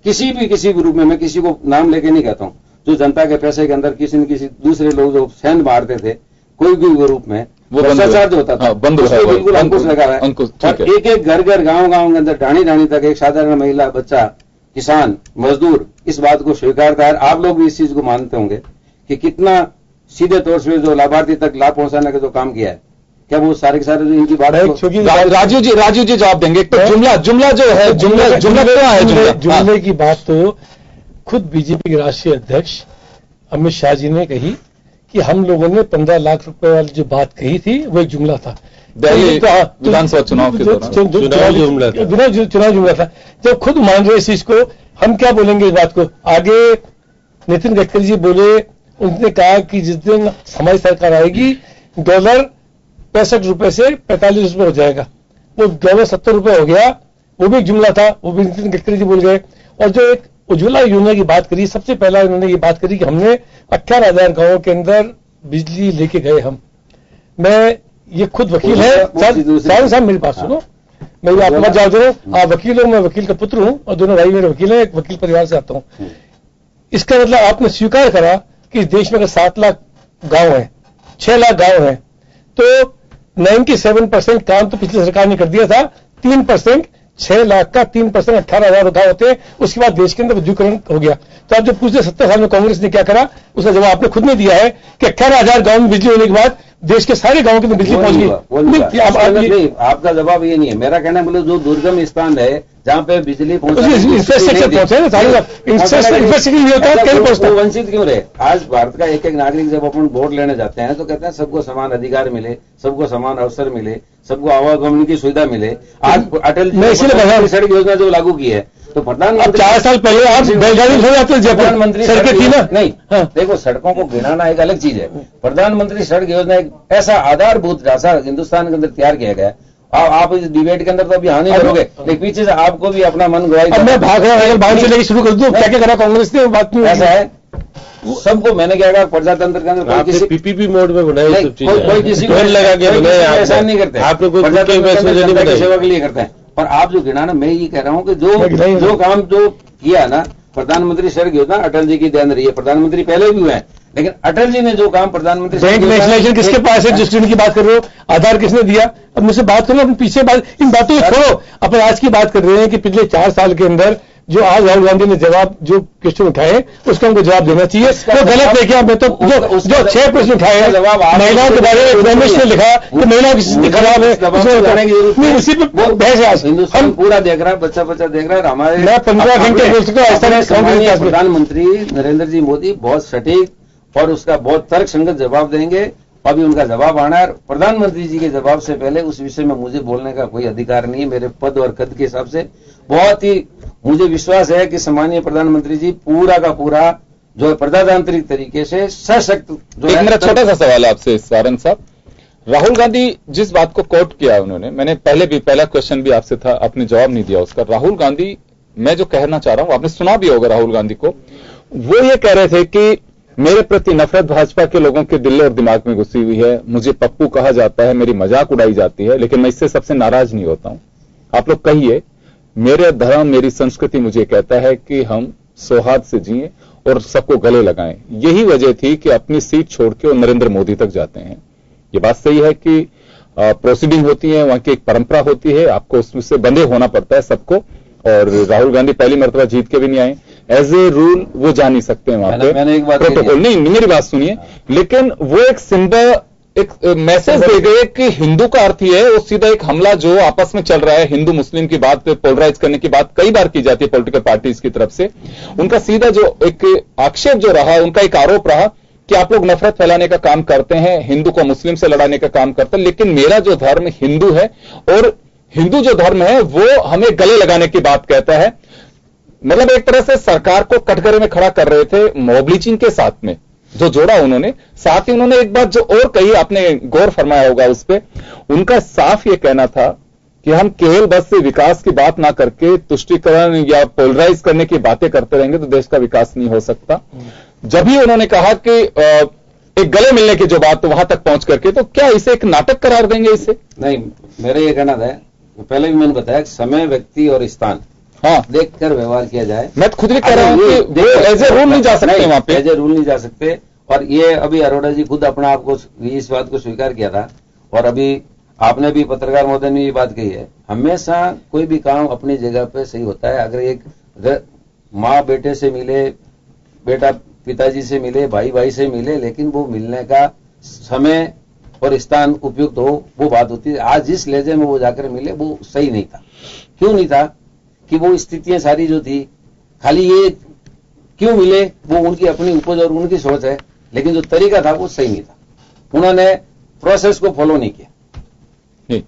किसी भी रूप में, मैं किसी को नाम लेके नहीं कहता हूं, जो जनता के पैसे के अंदर किसी न किसी दूसरे लोग जो सेंध मारते थे, कोई भी रूप में वो भ्रष्टाचार जो होता था, बिल्कुल अंकुश लगा है। और एक घर गांव के अंदर ढाणी तक एक साधारण महिला, बच्चा, किसान, मजदूर इस बात को स्वीकारता है। आप लोग भी इस चीज को मानते होंगे कि कितना सीधे तौर से जो लाभार्थी तक लाभ पहुंचाने का जो काम किया है, क्या वो सारे के सारे जो इनकी बात है। राजीव जी जवाब देंगे। तो जुमला जो है, जुमला क्या है? जुमले की बात तो खुद बीजेपी के राष्ट्रीय अध्यक्ष अमित शाह जी ने कही कि हम लोगों ने 15 लाख रुपए वाली जो बात कही थी वो एक जुमला था। विधानसभा चुनाव के दौरान चुनाव जुमला था। जब खुद मान रहे इस चीज को, हम क्या बोलेंगे इस बात को? आगे नितिन गडकरी जी बोले, उन्होंने कहा कि जिस दिन हमारी सरकार आएगी डॉलर 65 रुपए से 45 रुपए हो जाएगा। वो डॉलर 70 रुपए हो गया, वो भी एक जुमला था, वो भी नितिन गडकरी जी बोल गए। और जो एक उज्ज्वला योजना की बात करी, सबसे पहला उन्होंने ये बात करी कि हमने 18,000 गांवों के अंदर बिजली लेके गए हम। मैं ये खुद वकील है, साहब मेरी बात सुनो, मैं आपको मत जान दो, आप वकील हो, मैं वकील का पुत्र हूं और दोनों भाई मेरे वकील हैं, एक वकील परिवार से आता हूं। इसका मतलब आपने स्वीकार करा कि इस देश में अगर 7 लाख गांव है, 6 लाख गांव है, तो 97% काम तो पिछली सरकार ने कर दिया था। 3% 6 लाख का 3% 18,000 गांव होते हैं। उसके बाद देश के अंदर विद्युतीकरण हो गया। तो आप जो पूछते 70 साल में कांग्रेस ने क्या करा, उसका जवाब आपने खुद ने दिया है कि 18,000 गांव में बिजली होने के बाद देश के सारे गांवों के अंदर बिजली पहुंच गई। आपका जवाब ये नहीं है। मेरा कहना मतलब जो दुर्गम स्थान है जहां पे बिजली इंफ्रास्ट्रक्चर पहुंचे, वंचित क्यों रहे? आज भारत का एक नागरिक जब अपन वोट लेने जाते हैं तो कहते हैं सबको समान अधिकार मिले, सबको समान अवसर मिले, सबको आवागमन की सुविधा मिले। आज अटल सड़क योजना जो लागू की है, तो प्रधानमंत्री 4 साल पहले आप बैलगाड़ी हो जाते थे, प्रधानमंत्री सड़कें थी ना। नहीं, देखो सड़कों को गिनाना एक अलग चीज है। प्रधानमंत्री सड़क योजना एक ऐसा आधारभूत ढांचा हिंदुस्तान के अंदर तैयार किया गया, आप इस डिबेट के अंदर तो अभी हाँ नहीं करोगे, लेकिन पीछे से आपको भी अपना मन गवाही। अब मैं भाग रहा हूँ, भाग से लेके शुरू कर दूं, क्या क्या करा कांग्रेस ने, बात नहीं ऐसा है सबको। मैंने क्या कहा, प्रजातंत्र के अंदर कोई किसी पीपीपी मोड में बनाई सब चीजें, कोई किसी को लगा के एहसान नहीं करते, आपने कोई जनता की सेवा के लिए करते हैं। और आप जो गिना ना, मैं ये कह रहा हूँ कि जो काम जो किया ना, प्रधानमंत्री स्वर्गीय होता अटल जी की देन रही है। प्रधानमंत्री पहले भी हुए हैं, लेकिन अटल जी ने जो काम प्रधानमंत्री, बैंक नेशनलाइजेशन किसके पास है, जिस की बात कर रहे हो, आधार किसने दिया? अब मुझसे बात करो, अपने पीछे बात, इन बातों को छोड़ो, अपन आज की बात कर रहे हैं कि पिछले 4 साल के अंदर जो आज राहुल गांधी ने जवाब जो क्वेश्चन उठाए उसका उनको जवाब देना चाहिए। वो गलत है क्या? मैं तो जो 6 प्रश्न उठाए हैं महिलाओं के बारे में, इकोनॉमिक्स ने लिखा कि महिलाओं की स्थिति खराब है, उसी पे बहस है। आज हिंदुस्तान पूरा देख रहा है, बच्चा देख रहा है। हमारे मैं 15 घंटे बोल सकता हूँ। प्रधानमंत्री नरेंद्र जी मोदी बहुत सटीक और उसका बहुत तर्क संगत जवाब देंगे। अभी उनका जवाब आना है। प्रधानमंत्री जी के जवाब से पहले उस विषय में मुझे बोलने का कोई अधिकार नहीं है, मेरे पद और कद के हिसाब से। बहुत ही मुझे विश्वास है कि सम्मानीय प्रधानमंत्री जी पूरा का पूरा जो है प्रजातांत्रिक तरीके से सशक्त। एक मेरा छोटा सा सवाल है आपसे सारंग साहब, राहुल गांधी जिस बात को कोट किया उन्होंने, मैंने पहला क्वेश्चन भी आपसे था, आपने जवाब नहीं दिया उसका। राहुल गांधी, मैं जो कहना चाह रहा हूं, आपने सुना भी होगा राहुल गांधी को, वो ये कह रहे थे कि मेरे प्रति नफरत भाजपा के लोगों के दिल और दिमाग में घुसी हुई है, मुझे पप्पू कहा जाता है, मेरी मजाक उड़ाई जाती है, लेकिन मैं इससे सबसे नाराज नहीं होता हूं। आप लोग कहिए, मेरे धर्म मेरी संस्कृति मुझे कहता है कि हम सौहार्द से जिएं और सबको गले लगाएं। यही वजह थी कि अपनी सीट छोड़ के वो नरेंद्र मोदी तक जाते हैं। ये बात सही है कि प्रोसीडिंग होती है, वहां की एक परंपरा होती है, आपको उससे बंधे होना पड़ता है सबको। और राहुल गांधी पहली मर्तबा जीत के भी नहीं आए, एज ए रूल वो जा नहीं सकते वहां पे, प्रोटोकॉल नहीं। मेरी बात सुनिए, लेकिन वो एक सिंबल, एक मैसेज दे गए कि हिंदू का अर्थ ये है, वो सीधा एक हमला जो आपस में चल रहा है, हिंदू मुस्लिम की बात पे पोलराइज करने की बात कई बार की जाती है पॉलिटिकल पार्टीज की तरफ से। उनका सीधा जो एक आक्षेप जो रहा, उनका एक आरोप रहा कि आप लोग नफरत फैलाने का काम करते हैं, हिंदू को मुस्लिम से लड़ाने का काम करते हैं, लेकिन मेरा जो धर्म हिंदू है और हिंदू जो धर्म है वो हमें गले लगाने की बात कहता है। मतलब एक तरह से सरकार को कटघरे में खड़ा कर रहे थे मॉब लिंचिंग के साथ में, जो जोड़ा उन्होंने। साथ ही उन्होंने एक बात जो और कही, आपने गौर फरमाया होगा उस पे, उनका साफ ये कहना था कि हम केवल बस से विकास की बात ना करके तुष्टीकरण या पोलराइज करने की बातें करते रहेंगे तो देश का विकास नहीं हो सकता। जब ही उन्होंने कहा कि एक गले मिलने की जो बात, तो वहां तक पहुंच करके, तो क्या इसे एक नाटक करार देंगे? इसे नहीं, मेरा ये कहना था, पहले भी मैंने बताया, समय, व्यक्ति और स्थान देखकर व्यवहार किया जाए। मैं खुद भी कह रहा हूं कि एज ए रूल नहीं जा सकते वहां पे, एज ए रूल नहीं जा सकते। और ये अभी अरोड़ा जी खुद अपना आप को इस बात को स्वीकार किया था, और अभी आपने भी, पत्रकार महोदय ने ये बात कही है, हमेशा कोई भी काम अपनी जगह पे सही होता है। अगर एक माँ बेटे से मिले, बेटा पिताजी से मिले, भाई भाई से मिले, लेकिन वो मिलने का समय और स्थान उपयुक्त हो, वो बात होती है। आज जिस लहजे में वो जाकर मिले वो सही नहीं था। क्यों नहीं था? कि वो स्थितियां सारी जो थी, खाली ये क्यों मिले, वो उनकी अपनी उपज और उनकी सोच है, लेकिन जो तरीका था वो सही नहीं था। उन्होंने प्रोसेस को फॉलो नहीं किया।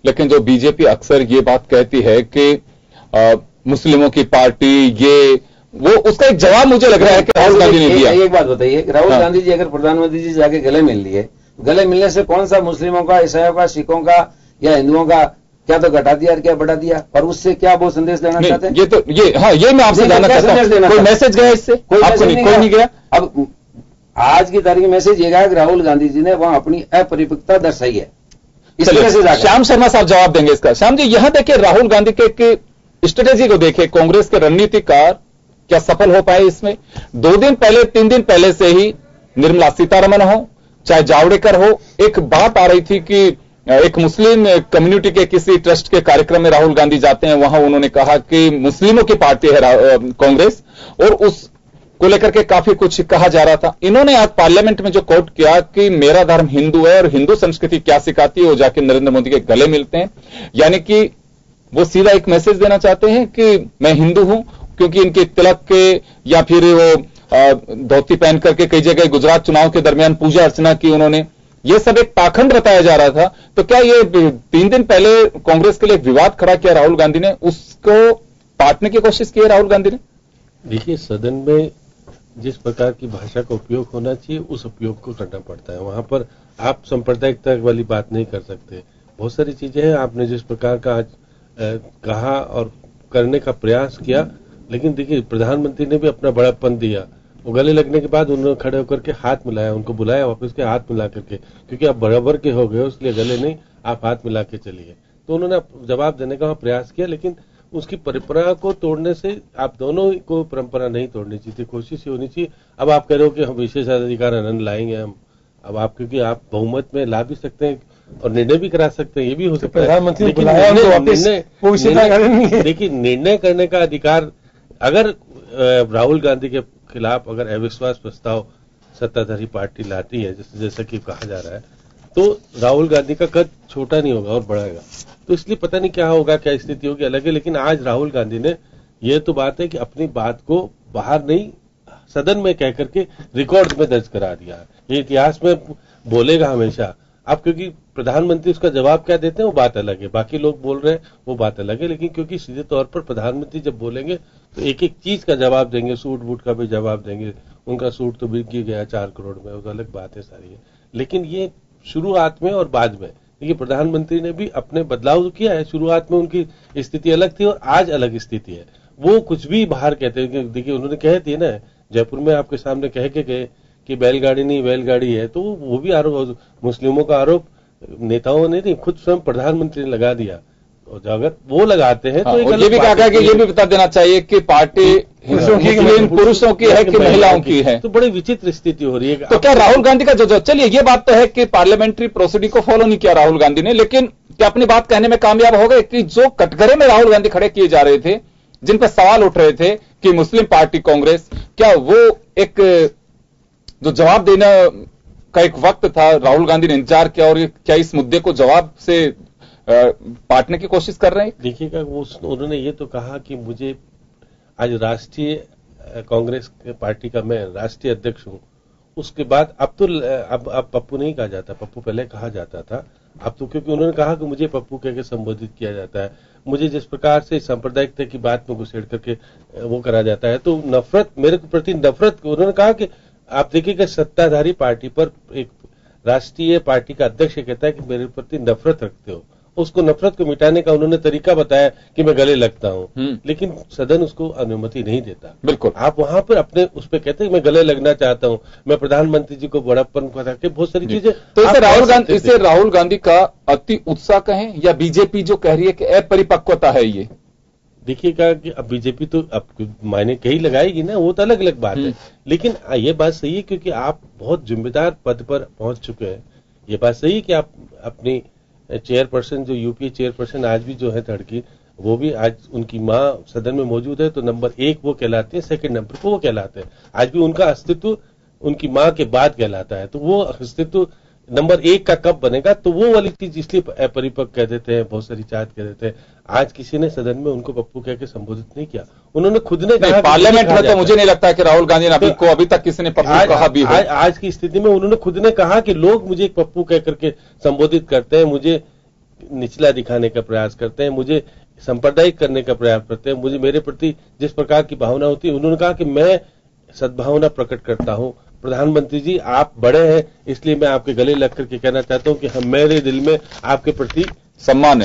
लेकिन जो बीजेपी अक्सर ये बात कहती है कि मुस्लिमों की पार्टी, ये वो, उसका एक जवाब मुझे लग रहा है कि राहुल गांधी ने दिया। एक बात बताइए, राहुल गांधी जी अगर प्रधानमंत्री जी जाके गले मिल लिए, गले मिलने से कौन सा मुस्लिमों का, ईसाइयों का, सिखों का या हिंदुओं का क्या तो घटा दिया और क्या बढ़ा दिया, और उससे क्या वो संदेश देना चाहते हैं? ये मैं आपसे जानना चाहता हूं, कोई मैसेज गया इससे? कोई नहीं गया। अब आज की तारीख में मैसेज ये गया कि राहुल गांधी जी ने वहां अपनी अपरिपक्वता दर्शाई है। इस तरह से श्याम शर्मा साहब जवाब देंगे इसका। श्याम जी, यहां देखिए राहुल गांधी के स्ट्रेटेजी को देखिए, कांग्रेस के रणनीतिकार क्या सफल हो पाए इसमें? 2 दिन पहले, 3 दिन पहले से ही निर्मला सीतारमण हो, चाहे जावड़ेकर हो, एक बात आ रही थी कि एक मुस्लिम कम्युनिटी के किसी ट्रस्ट के कार्यक्रम में राहुल गांधी जाते हैं, वहां उन्होंने कहा कि मुस्लिमों की पार्टी है कांग्रेस, और उस को लेकर के काफी कुछ कहा जा रहा था। इन्होंने आज पार्लियामेंट में जो कोट किया कि मेरा धर्म हिंदू है और हिंदू संस्कृति क्या सिखाती है, वो जाके नरेंद्र मोदी के गले मिलते हैं। यानी कि वो सीधा एक मैसेज देना चाहते हैं कि मैं हिंदू हूं, क्योंकि इनके तिलक के या फिर वो धोती पहन करके कई जगह गुजरात चुनाव के दरमियान पूजा अर्चना की उन्होंने, ये सब एक पाखंड बताया जा रहा था। तो क्या ये 3 दिन पहले कांग्रेस के लिए विवाद खड़ा किया राहुल गांधी ने, उसको पाटने की कोशिश की है राहुल गांधी ने? देखिए, सदन में जिस प्रकार की भाषा का उपयोग होना चाहिए उस उपयोग को करना पड़ता है। वहां पर आप सांप्रदायिकता वाली बात नहीं कर सकते। बहुत सारी चीजें हैं। आपने जिस प्रकार का आज कहा और करने का प्रयास किया, लेकिन देखिए प्रधानमंत्री ने भी अपना बड़ापन दिया। वो गले लगने के बाद उन्होंने खड़े होकर के हाथ मिलाया, उनको बुलाया वापस के हाथ मिला करके, क्योंकि आप बराबर के हो गए हो इसलिए गले नहीं, आप हाथ मिला के चलिए। तो उन्होंने जवाब देने का प्रयास किया, लेकिन उसकी परंपरा को तोड़ने से आप दोनों को परंपरा नहीं तोड़नी चाहिए, कोशिश ही होनी चाहिए। अब आप कह रहे हो कि हम विशेषाधिकार हनन लाएंगे हम, अब आप क्योंकि आप बहुमत में ला भी सकते हैं और निर्णय भी करा सकते हैं, ये भी हो सकता है। प्रधानमंत्री लेकिन देखिए निर्णय करने का अधिकार, अगर राहुल गांधी के खिलाफ अगर अविश्वास प्रस्ताव सत्ताधारी पार्टी लाती है, जैसा कि कहा जा रहा है, तो राहुल गांधी का कद छोटा नहीं होगा और बढ़ेगा। तो इसलिए पता नहीं क्या होगा, क्या स्थिति होगी अलग है। लेकिन आज राहुल गांधी ने, यह तो बात है कि अपनी बात को बाहर नहीं सदन में कह करके रिकॉर्ड में दर्ज करा दिया। ये इतिहास में बोलेगा हमेशा। अब क्योंकि प्रधानमंत्री उसका जवाब क्या देते हैं वो बात अलग है, बाकी लोग बोल रहे हैं वो बात अलग है, लेकिन क्योंकि सीधे तौर पर प्रधानमंत्री जब बोलेंगे तो एक एक चीज का जवाब देंगे, सूट बूट का भी जवाब देंगे। उनका सूट तो बिक ही गया 4 करोड़ में, वो अलग बात है सारी है। लेकिन ये शुरुआत में और बाद में, देखिए प्रधानमंत्री ने भी अपने बदलाव किया है। शुरुआत में उनकी स्थिति अलग थी और आज अलग स्थिति है। वो कुछ भी बाहर कहते हैं, देखिए उन्होंने कह दिए ना, जयपुर में आपके सामने कह के गए कि बैलगाड़ी नहीं बैलगाड़ी है, तो वो भी आरोप, मुस्लिमों का आरोप नेताओं ने नहीं, खुद स्वयं प्रधानमंत्री ने लगा दिया। और अगर वो लगाते हैं तो ये भी कहा कि ये भी बता देना चाहिए कि पार्टी पुरुषों की है कि महिलाओं की है, तो बड़ी विचित्र स्थिति हो रही है। तो क्या राहुल गांधी का जो चलिए ये बात तो है कि पार्लियामेंट्री प्रोसीडिंग को फॉलो नहीं किया राहुल गांधी ने, लेकिन क्या अपनी बात कहने में कामयाब हो गए कि जो कटघरे में राहुल गांधी खड़े किए जा रहे थे, जिन पर सवाल उठ रहे थे कि मुस्लिम पार्टी कांग्रेस, क्या वो एक जो जवाब देने का एक वक्त था, राहुल गांधी ने इंतजार किया और क्या इस मुद्दे को जवाब से बांटने की कोशिश कर रहे हैं? देखिएगा, वो उन्होंने ये तो कहा कि मुझे आज राष्ट्रीय कांग्रेस पार्टी का मैं राष्ट्रीय अध्यक्ष हूं। उसके बाद अब पप्पू नहीं कहा जाता, पप्पू पहले कहा जाता था। अब तो क्योंकि उन्होंने कहा कि मुझे पप्पू कह के संबोधित किया जाता है, मुझे जिस प्रकार से सांप्रदायिकता की बात में घुसेड़ करके वो करा जाता है, तो नफरत, मेरे प्रति नफरत, उन्होंने कहा कि आप देखिएगा सत्ताधारी पार्टी पर एक राष्ट्रीय पार्टी का अध्यक्ष कहता है कि मेरे प्रति नफरत रखते हो। उसको नफरत को मिटाने का उन्होंने तरीका बताया कि मैं गले लगता हूं, लेकिन सदन उसको अनुमति नहीं देता। बिल्कुल, आप वहां पर अपने उस पर कहते हैं मैं गले लगना चाहता हूं, मैं प्रधानमंत्री जी को बड़प्पन बता के बहुत सारी चीजें। तो इसे राहुल गांधी का अति उत्साह कहें या बीजेपी जो कह रही है कि अपरिपक्वता है ये? देखिएगा कि अब बीजेपी तो अब मायने कहीं लगाएगी ना, वो तो अलग अलग बात है। लेकिन ये बात सही है क्योंकि आप बहुत जिम्मेदार पद पर पहुंच चुके हैं। ये बात सही है कि आप अपनी चेयरपर्सन, जो यूपीए चेयरपर्सन आज भी जो है तड़की, वो भी आज उनकी मां सदन में मौजूद है, तो नंबर 1 वो कहलाते हैं, सेकंड नंबर को वो कहलाते हैं। आज भी उनका अस्तित्व उनकी मां के बाद कहलाता है, तो वो अस्तित्व नंबर 1 का कब बनेगा? तो वो वाली चीज इसलिए अपरिपक्व कह देते हैं, बहुत सारी चाहत कह देते हैं। आज किसी ने सदन में उनको पप्पू कह के संबोधित नहीं किया, उन्होंने खुद ने कहा। पार्लियामेंट में तो मुझे नहीं लगता कि राहुल गांधी ने अभी तक किसी ने पप्पू कहा भी है। आज की स्थिति में उन्होंने खुद ने कहा कि लोग मुझे पप्पू कह करके संबोधित करते हैं, मुझे निचला दिखाने का प्रयास करते हैं, मुझे सांप्रदायिक करने का प्रयास करते हैं, मुझे मेरे प्रति जिस प्रकार की भावना होती है। उन्होंने कहा कि मैं सद्भावना प्रकट करता हूं। प्रधानमंत्री जी आप बड़े हैं, इसलिए मैं आपके गले लग करके कहना चाहता हूं कि मेरे दिल में आपके प्रति सम्मान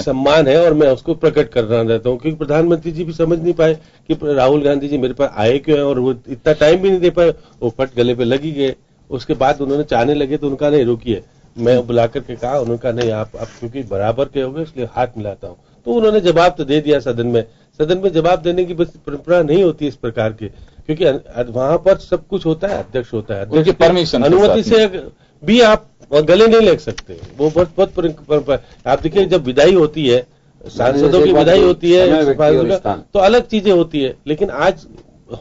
है और मैं उसको प्रकट करना रहता हूं। क्योंकि प्रधानमंत्री जी भी समझ नहीं पाए कि राहुल गांधी जी मेरे पास आए क्यों है, और वो इतना टाइम भी नहीं दे पाए, वो फट गले पे लगी गए। उसके बाद उन्होंने चाहने लगे तो उनका नहीं, रुकिए, मैं बुला करके कहा, उन्होंने कहा नहीं आप क्योंकि बराबर के हो गए इसलिए हाथ मिलाता हूं। तो उन्होंने जवाब तो दे दिया सदन में जवाब देने की बस परंपरा नहीं होती इस प्रकार की, क्योंकि वहां पर सब कुछ होता है, अध्यक्ष होता है, अध्यक्ष परमिशन अनुमति से भी आप गले नहीं लग सकते। वो बहुत परंपरा। आप देखिए जब विदाई होती है, सांसदों की विदाई होती है तो अलग चीजें होती है, लेकिन आज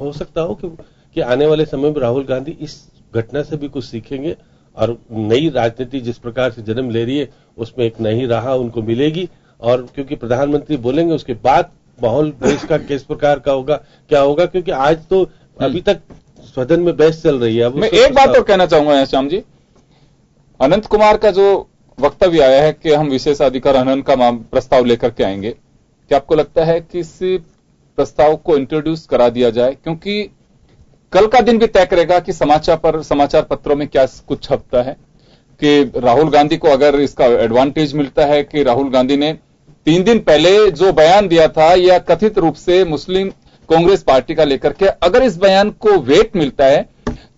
हो सकता हो कि आने वाले समय में राहुल गांधी इस घटना से भी कुछ सीखेंगे और नई राजनीति जिस प्रकार से जन्म ले रही है उसमें एक नई राह उनको मिलेगी। और क्योंकि प्रधानमंत्री बोलेंगे उसके बाद माहौल देश का किस प्रकार का होगा, क्या होगा, क्योंकि आज तो अभी तक सदन में बहस चल रही है। अब मैं एक बात और कहना चाहूंगा श्याम जी, अनंत कुमार का जो वक्तव्य आया है कि हम विशेषाधिकार हनन का प्रस्ताव लेकर के आएंगे, क्या आपको लगता है कि इस प्रस्ताव को इंट्रोड्यूस करा दिया जाए? क्योंकि कल का दिन भी तय करेगा कि समाचार पत्रों में क्या कुछ छपता है। कि राहुल गांधी को अगर इसका एडवांटेज मिलता है कि राहुल गांधी ने 3 दिन पहले जो बयान दिया था या कथित रूप से मुस्लिम कांग्रेस पार्टी का लेकर के, अगर इस बयान को वेट मिलता है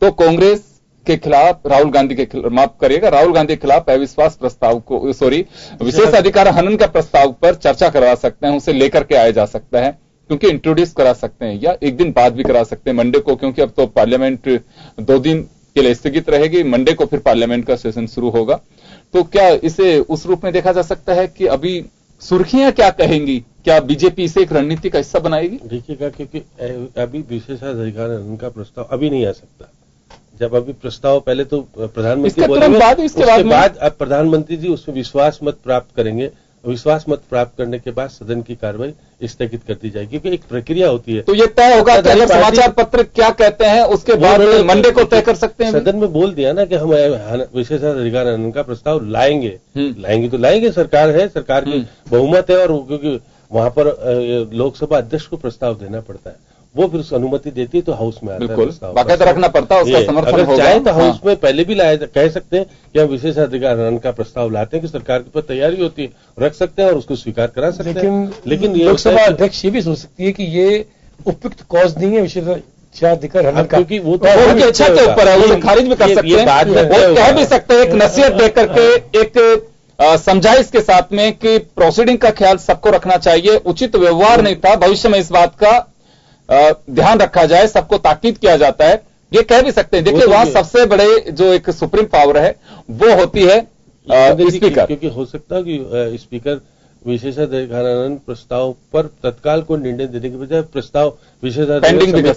तो कांग्रेस के खिलाफ राहुल गांधी के माफ करिएगा राहुल गांधी के खिलाफ अविश्वास प्रस्ताव को विशेष अधिकार हनन का प्रस्ताव पर चर्चा करवा सकते हैं, उसे लेकर के आया जा सकता है, क्योंकि इंट्रोड्यूस करा सकते हैं या एक दिन बाद भी करा सकते हैं मंडे को, क्योंकि अब तो पार्लियामेंट 2 दिन के लिए स्थगित रहेगी, मंडे को फिर पार्लियामेंट का सेशन शुरू होगा। तो क्या इसे उस रूप में देखा जा सकता है कि अभी सुर्खियां क्या कहेंगी, क्या बीजेपी इसे एक रणनीति का हिस्सा बनाएगी? देखिएगा, क्योंकि अभी विशेषाधिकार हनन का प्रस्ताव अभी नहीं आ सकता। जब अभी प्रस्ताव पहले तो प्रधानमंत्री बोलेंगे, उसके बाद अब प्रधानमंत्री जी उसमें विश्वास मत प्राप्त करेंगे, विश्वास मत प्राप्त करने के बाद सदन की कार्रवाई स्थगित कर दी जाएगी, क्योंकि एक प्रक्रिया होती है। तो ये तय होगा कि अगर समाचार पत्र क्या कहते हैं उसके बाद मंडे को तय कर सकते हैं। सदन में बोल दिया ना कि हम विशेषाधिकार हनन का प्रस्ताव लाएंगे, तो लाएंगे, सरकार है, सरकार की बहुमत है, और क्योंकि वहां पर लोकसभा अध्यक्ष को प्रस्ताव देना पड़ता है, वो फिर उसको अनुमति देती है तो हाउस में आता है प्रस्ताव, बाकायदा रखना पड़ता है, उसका समर्थन अगर चाहे तो हाउस में पहले भी लाया कह सकते हैं कि हम विशेषाधिकार हनन का प्रस्ताव लाते हैं, कि सरकार के पास तैयारी होती है, रख सकते हैं और उसको स्वीकार करा सकते हैं। लेकिन लोकसभा अध्यक्ष ये भी सोच सकती है कि ये उपयुक्त कॉज नहीं है विशेषाधिकार हनन का, क्योंकि वो तो इच्छा के ऊपर है, उसे खारिज भी कर सकते हैं, वो कह भी सकते हैं, एक नसीहत देकर के, एक समझाइश के साथ में कि प्रोसीडिंग का ख्याल सबको रखना चाहिए, उचित व्यवहार नहीं था, भविष्य में इस बात का ध्यान रखा जाए, सबको ताकीद किया जाता है, ये कह भी सकते हैं। देखिए वहां सबसे बड़े जो एक सुप्रीम पावर है वो होती है स्पीकर, क्योंकि हो सकता है कि स्पीकर विशेषाधिकार हनन प्रस्ताव पर तत्काल को निर्णय देने के बजाय प्रस्ताव विशेषाधिकार समिति दे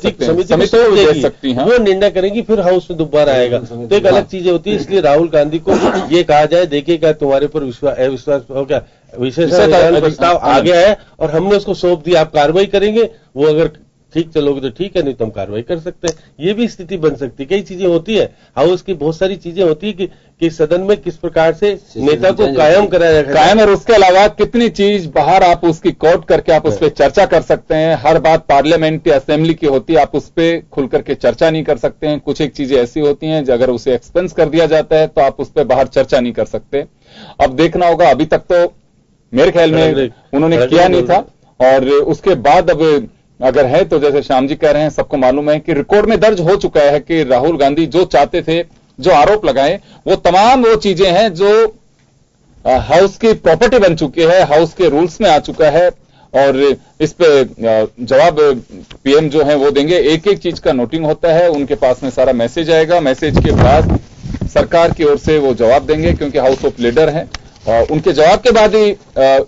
सकती है, वो निर्णय करेंगी, फिर हाउस में दोबारा आएगा, तो एक अलग चीजें होती है। इसलिए राहुल गांधी को ये कहा जाए, देखिए क्या तुम्हारे पर अविश्वास हो क्या, विशेषाधिकार प्रस्ताव आ गया है और हमने उसको सौंप दिया, आप कार्रवाई करेंगे, वो अगर ठीक चलोगे तो ठीक है, नहीं तो हम कार्रवाई कर सकते हैं, ये भी स्थिति बन सकती है। कई चीजें होती है, हाउस की बहुत सारी चीजें होती है कि सदन में किस प्रकार से नेता को कायम कराया जाए, और उसके अलावा कितनी चीज बाहर आप उसकी कोट करके आप उस पर चर्चा कर सकते हैं। हर बात पार्लियामेंट या असेंबली की होती है, आप उस पर खुल करके चर्चा नहीं कर सकते हैं। कुछ एक चीजें ऐसी होती हैं अगर उसे एक्सपेंस कर दिया जाता है तो आप उस पर बाहर चर्चा नहीं कर सकते। अब देखना होगा, अभी तक तो मेरे ख्याल में उन्होंने किया नहीं था, और उसके बाद अब अगर है तो जैसे श्याम जी कह रहे हैं, सबको मालूम है कि रिकॉर्ड में दर्ज हो चुका है कि राहुल गांधी जो चाहते थे, जो आरोप लगाए, वो तमाम वो चीजें हैं जो हाउस की प्रॉपर्टी बन चुकी है, हाउस के रूल्स में आ चुका है, और इस पे जवाब पीएम जो है वो देंगे। एक एक चीज का नोटिंग होता है, उनके पास में सारा मैसेज आएगा, मैसेज के बाद सरकार की ओर से वो जवाब देंगे, क्योंकि हाउस ऑफ लीडर है, और उनके जवाब के बाद ही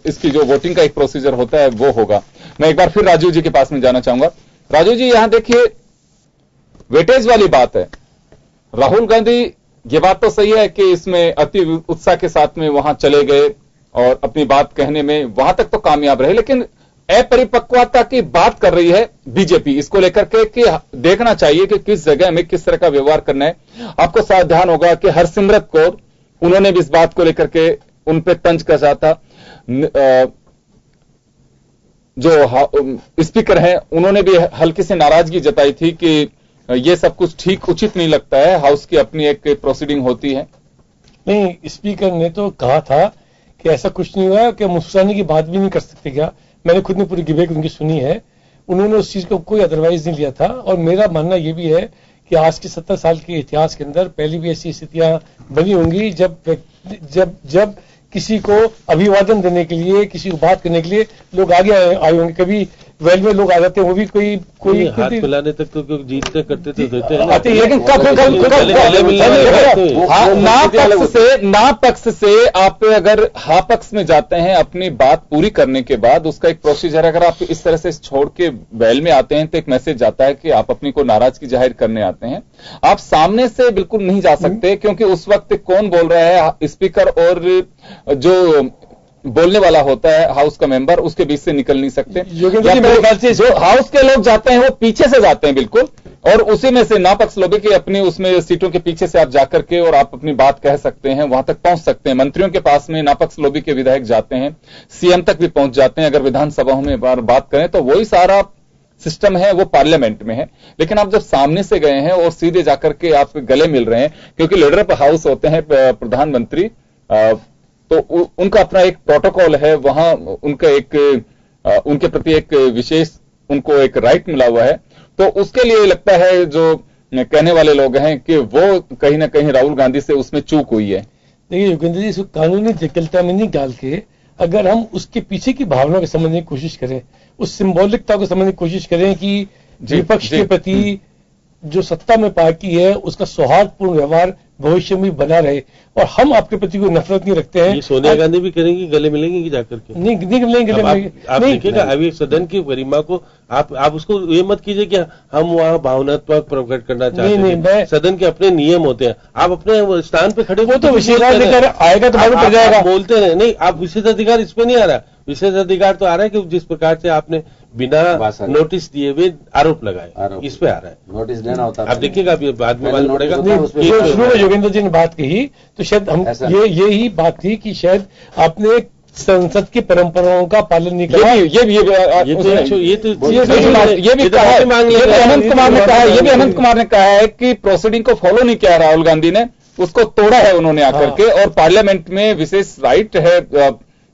इसकी जो वोटिंग का एक प्रोसीजर होता है वो होगा। मैं एक बार फिर राजीव जी के पास में जाना चाहूंगा। राजीव जी, यहां देखिए वेटेज वाली बात है। राहुल गांधी, ये बात तो सही है कि इसमें अति उत्साह के साथ में वहां चले गए और अपनी बात कहने में वहां तक तो कामयाब रहे, लेकिन अपरिपक्वता की बात कर रही है बीजेपी इसको लेकर के कि देखना चाहिए कि किस जगह में किस तरह का व्यवहार करना है। आपको सावधान होगा कि हरसिमरत कौर, उन्होंने भी इस बात को लेकर के उन पे तंज कसा था। जो स्पीकर हैं उन्होंने भी हल्की सी नाराजगी जताई थी कि ये सब कुछ ठीक उचित नहीं लगता है, हाउस की अपनी एक प्रोसीडिंग होती है। नहीं, स्पीकर ने तो कहा था कि ऐसा कुछ नहीं हुआ, कि मुस्कुराने की बात भी नहीं कर सकते क्या। मैंने खुद ने पूरी डिबेट उनकी सुनी है, उन्होंने उस चीज को कोई अदरवाइज नहीं लिया था। और मेरा मानना यह भी है कि आज के 70 साल के इतिहास के अंदर पहली भी ऐसी स्थितियां बनी होंगी जब किसी को अभिवादन देने के लिए, किसी को बात करने के लिए लोग आगे आए होंगे। कभी वेल में लोग आ जाते हैं, वो भी कोई हाथ मिलाने तक तो जीतते करते थे, देते हैं, लेकिन ना पक्ष से आप अगर हा पक्ष में जाते हैं अपनी बात पूरी करने के बाद, उसका एक प्रोसीजर, अगर आप इस तरह से छोड़ के वेल में आते हैं तो एक मैसेज जाता है कि आप अपनी को नाराजगी जाहिर करने आते हैं। आप सामने से बिल्कुल नहीं जा सकते, क्योंकि उस वक्त कौन बोल रहा है, स्पीकर और जो बोलने वाला होता है हाउस का मेंबर, उसके बीच से निकल नहीं सकते। मेरे ख्याल से जो हाउस के लोग जाते हैं वो पीछे से जाते हैं बिल्कुल, और उसी में से नापक्ष लोबी की अपनी उसमें सीटों के पीछे से आप जाकर के और आप अपनी बात कह सकते हैं, वहां तक पहुंच सकते हैं। मंत्रियों के पास में नापक्ष लोबी के विधायक जाते हैं, सीएम तक भी पहुंच जाते हैं। अगर विधानसभाओं में बात करें तो वही सारा सिस्टम है वो पार्लियामेंट में है, लेकिन आप जब सामने से गए हैं और सीधे जाकर के आप गले मिल रहे हैं, क्योंकि लीडर ऑफ हाउस होते हैं प्रधानमंत्री, तो उनका अपना एक प्रोटोकॉल है, वहां उनका उनके प्रति एक विशेष उनको एक राइट मिला हुआ है। तो उसके लिए लगता है जो कहने वाले लोग हैं कि वो कहीं ना कहीं राहुल गांधी से उसमें चूक हुई है। देखिए योगेंद्र जी, इसको कानूनी जटिलता में नहीं डाल के अगर हम उसके पीछे की भावना को समझने की कोशिश करें, उस सिंबॉलिकता को समझने की कोशिश करें कि विपक्ष के प्रति जो सत्ता में पार्टी है उसका सौहार्दपूर्ण व्यवहार भविष्य में बना रहे, और हम आपके प्रति कोई नफरत नहीं रखते हैं। ये सोनिया गांधी भी करेंगी, गले मिलेंगे कि जाकर के? नहीं मिलेंगे, गले मिलेंगे। आप देखिएगा अभी सदन की गरिमा को आप उसको ये मत कीजिए कि हम वहाँ भावनात्मक प्रकट करना चाहते हैं। सदन के अपने नियम होते हैं, आप अपने स्थान पे खड़े वो तो विशेषाधिकार आएगा तो मालूम पड़ जाएगा। बोलते रहे नहीं, आप विशेषाधिकार इसमें नहीं आ रहा। विशेषाधिकार तो आ रहा है कि जिस प्रकार से आपने बिना नोटिस दिए हुए आरोप लगाए, इस पे आ रहा है। नोटिस देना होता है। आप देखिएगा अभी बाद में मालूम पड़ेगा। शुरू में योगेंद्र जी ने बात कही तो शायद हम यही बात थी कि शायद आपने संसद की परंपराओं का पालन नहीं किया। ये भी अनंत कुमार ने कहा है कि प्रोसीडिंग को फॉलो नहीं किया राहुल गांधी ने, उसको तोड़ा है उन्होंने आकर के, और पार्लियामेंट में विशेष राइट है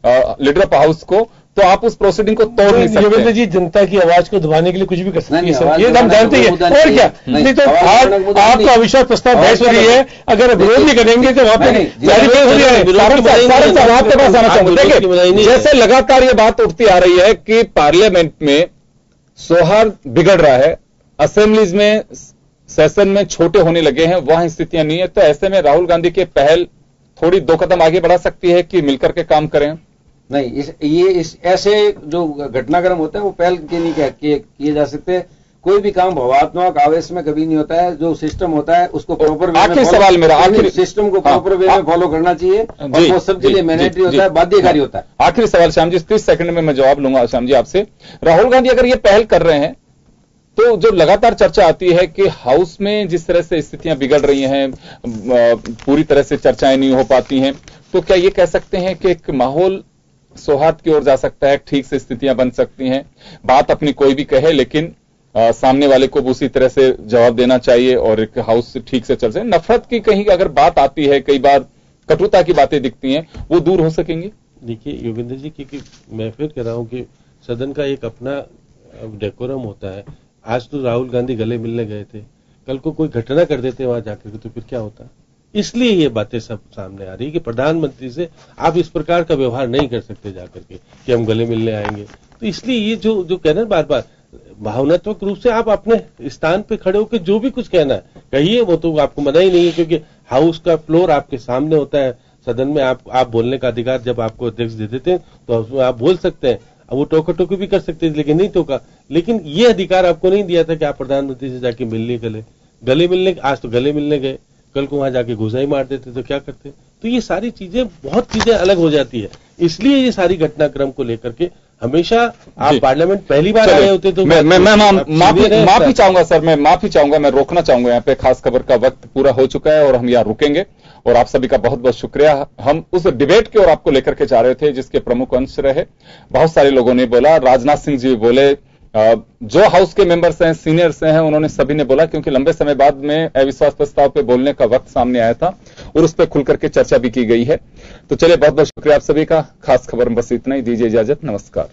लीडर ऑफ हाउस को, तो आप उस प्रोसीडिंग को तोड़ नहीं सकते। योगेंद्र जी जनता की आवाज को दबाने के लिए कुछ भी कर सकते हैं, ये हम जानते हैं। और क्या नहीं तो आपका अविश्वास प्रस्ताव बहस हो रही है, अगर विरोध नहीं करेंगे तो वहां पे आपके पास आना चाहूंगा। देखिए जैसे लगातार ये बात उठती आ रही है कि पार्लियामेंट में सौहार्द बिगड़ रहा है, असेंबलीज में सेशन में छोटे होने लगे हैं, वहां स्थितियां नहीं है, तो ऐसे में राहुल गांधी की पहल थोड़ी 2 कदम आगे बढ़ा सकती है कि मिलकर के काम करें। नहीं, ऐसे जो घटनाक्रम होता है वो पहल के नहीं किए जा सकते। कोई भी काम भावात्मक आवेश में कभी नहीं होता है। जो सिस्टम होता है उसको प्रॉपर वे में आखिरी सवाल मेरा, आखिरी सिस्टम को प्रॉपर वे में फॉलो करना चाहिए, और वो सबके लिए मैंडेटरी होता है, बाध्यकारी होता है। आखिरी सवाल श्याम जी, 30 सेकंड में मैं जवाब लूंगा श्याम जी आपसे। राहुल गांधी अगर ये पहल कर रहे हैं तो जो लगातार चर्चा आती है कि हाउस में जिस तरह से स्थितियां बिगड़ रही हैं, पूरी तरह से चर्चाएं नहीं हो पाती हैं, तो क्या ये कह सकते हैं कि एक माहौल सौहार्द की ओर जा सकता है, ठीक से स्थितियां बन सकती हैं? बात अपनी कोई भी कहे, लेकिन सामने वाले को उसी तरह से जवाब देना चाहिए और एक हाउस ठीक से चल सके। नफरत की कहीं अगर बात आती है, कई बार कटुता की बातें दिखती हैं, वो दूर हो सकेंगी? देखिए योगेंद्र जी, क्योंकि मैं फिर कह रहा हूं कि सदन का एक अपना डेकोरम होता है। आज तो राहुल गांधी गले मिलने गए थे, कल को कोई घटना कर देते वहां जाकर के तो फिर क्या होता? इसलिए ये बातें सब सामने आ रही है कि प्रधानमंत्री से आप इस प्रकार का व्यवहार नहीं कर सकते जाकर के कि हम गले मिलने आएंगे। तो इसलिए ये जो कहना है बार बार, भावनात्मक रूप से आप अपने स्थान पे खड़े होकर जो भी कुछ कहना है कहिए, वो तो आपको मना ही नहीं है, क्योंकि हाउस का फ्लोर आपके सामने होता है। सदन में आप बोलने का अधिकार जब आपको अध्यक्ष दे देते हैं तो उसमें आप बोल सकते हैं। अब वो टोका टोकी भी कर सकते हैं, लेकिन नहीं टोका। लेकिन ये अधिकार आपको नहीं दिया था कि आप प्रधानमंत्री से जाके मिलने गले मिलने। आज तो गले मिलने गए, कल को वहां जाके घुसाई मार देते तो क्या करते? तो ये सारी चीजें, बहुत चीजें अलग हो जाती है। इसलिए ये सारी घटनाक्रम को लेकर के हमेशा आप पार्लियामेंट पहली बार आए होते तो मैं माफी चाहूंगा सर, मैं माफी चाहूंगा, मैं रोकना चाहूंगा यहाँ पे। खास खबर का वक्त पूरा हो चुका है और हम यहाँ रुकेंगे, और आप सभी का बहुत बहुत शुक्रिया। हम उस डिबेट की ओर आपको लेकर के जा रहे थे जिसके प्रमुख अंश रहे, बहुत सारे लोगों ने बोला, राजनाथ सिंह जी बोले, जो हाउस के मेंबर्स हैं, सीनियर्स हैं, उन्होंने सभी ने बोला, क्योंकि लंबे समय बाद में अविश्वास प्रस्ताव पे बोलने का वक्त सामने आया था और उस पर खुलकर के चर्चा भी की गई है। तो चलिए, बहुत बहुत शुक्रिया आप सभी का। खास खबर में बस इतना ही, दीजिए इजाजत, नमस्कार।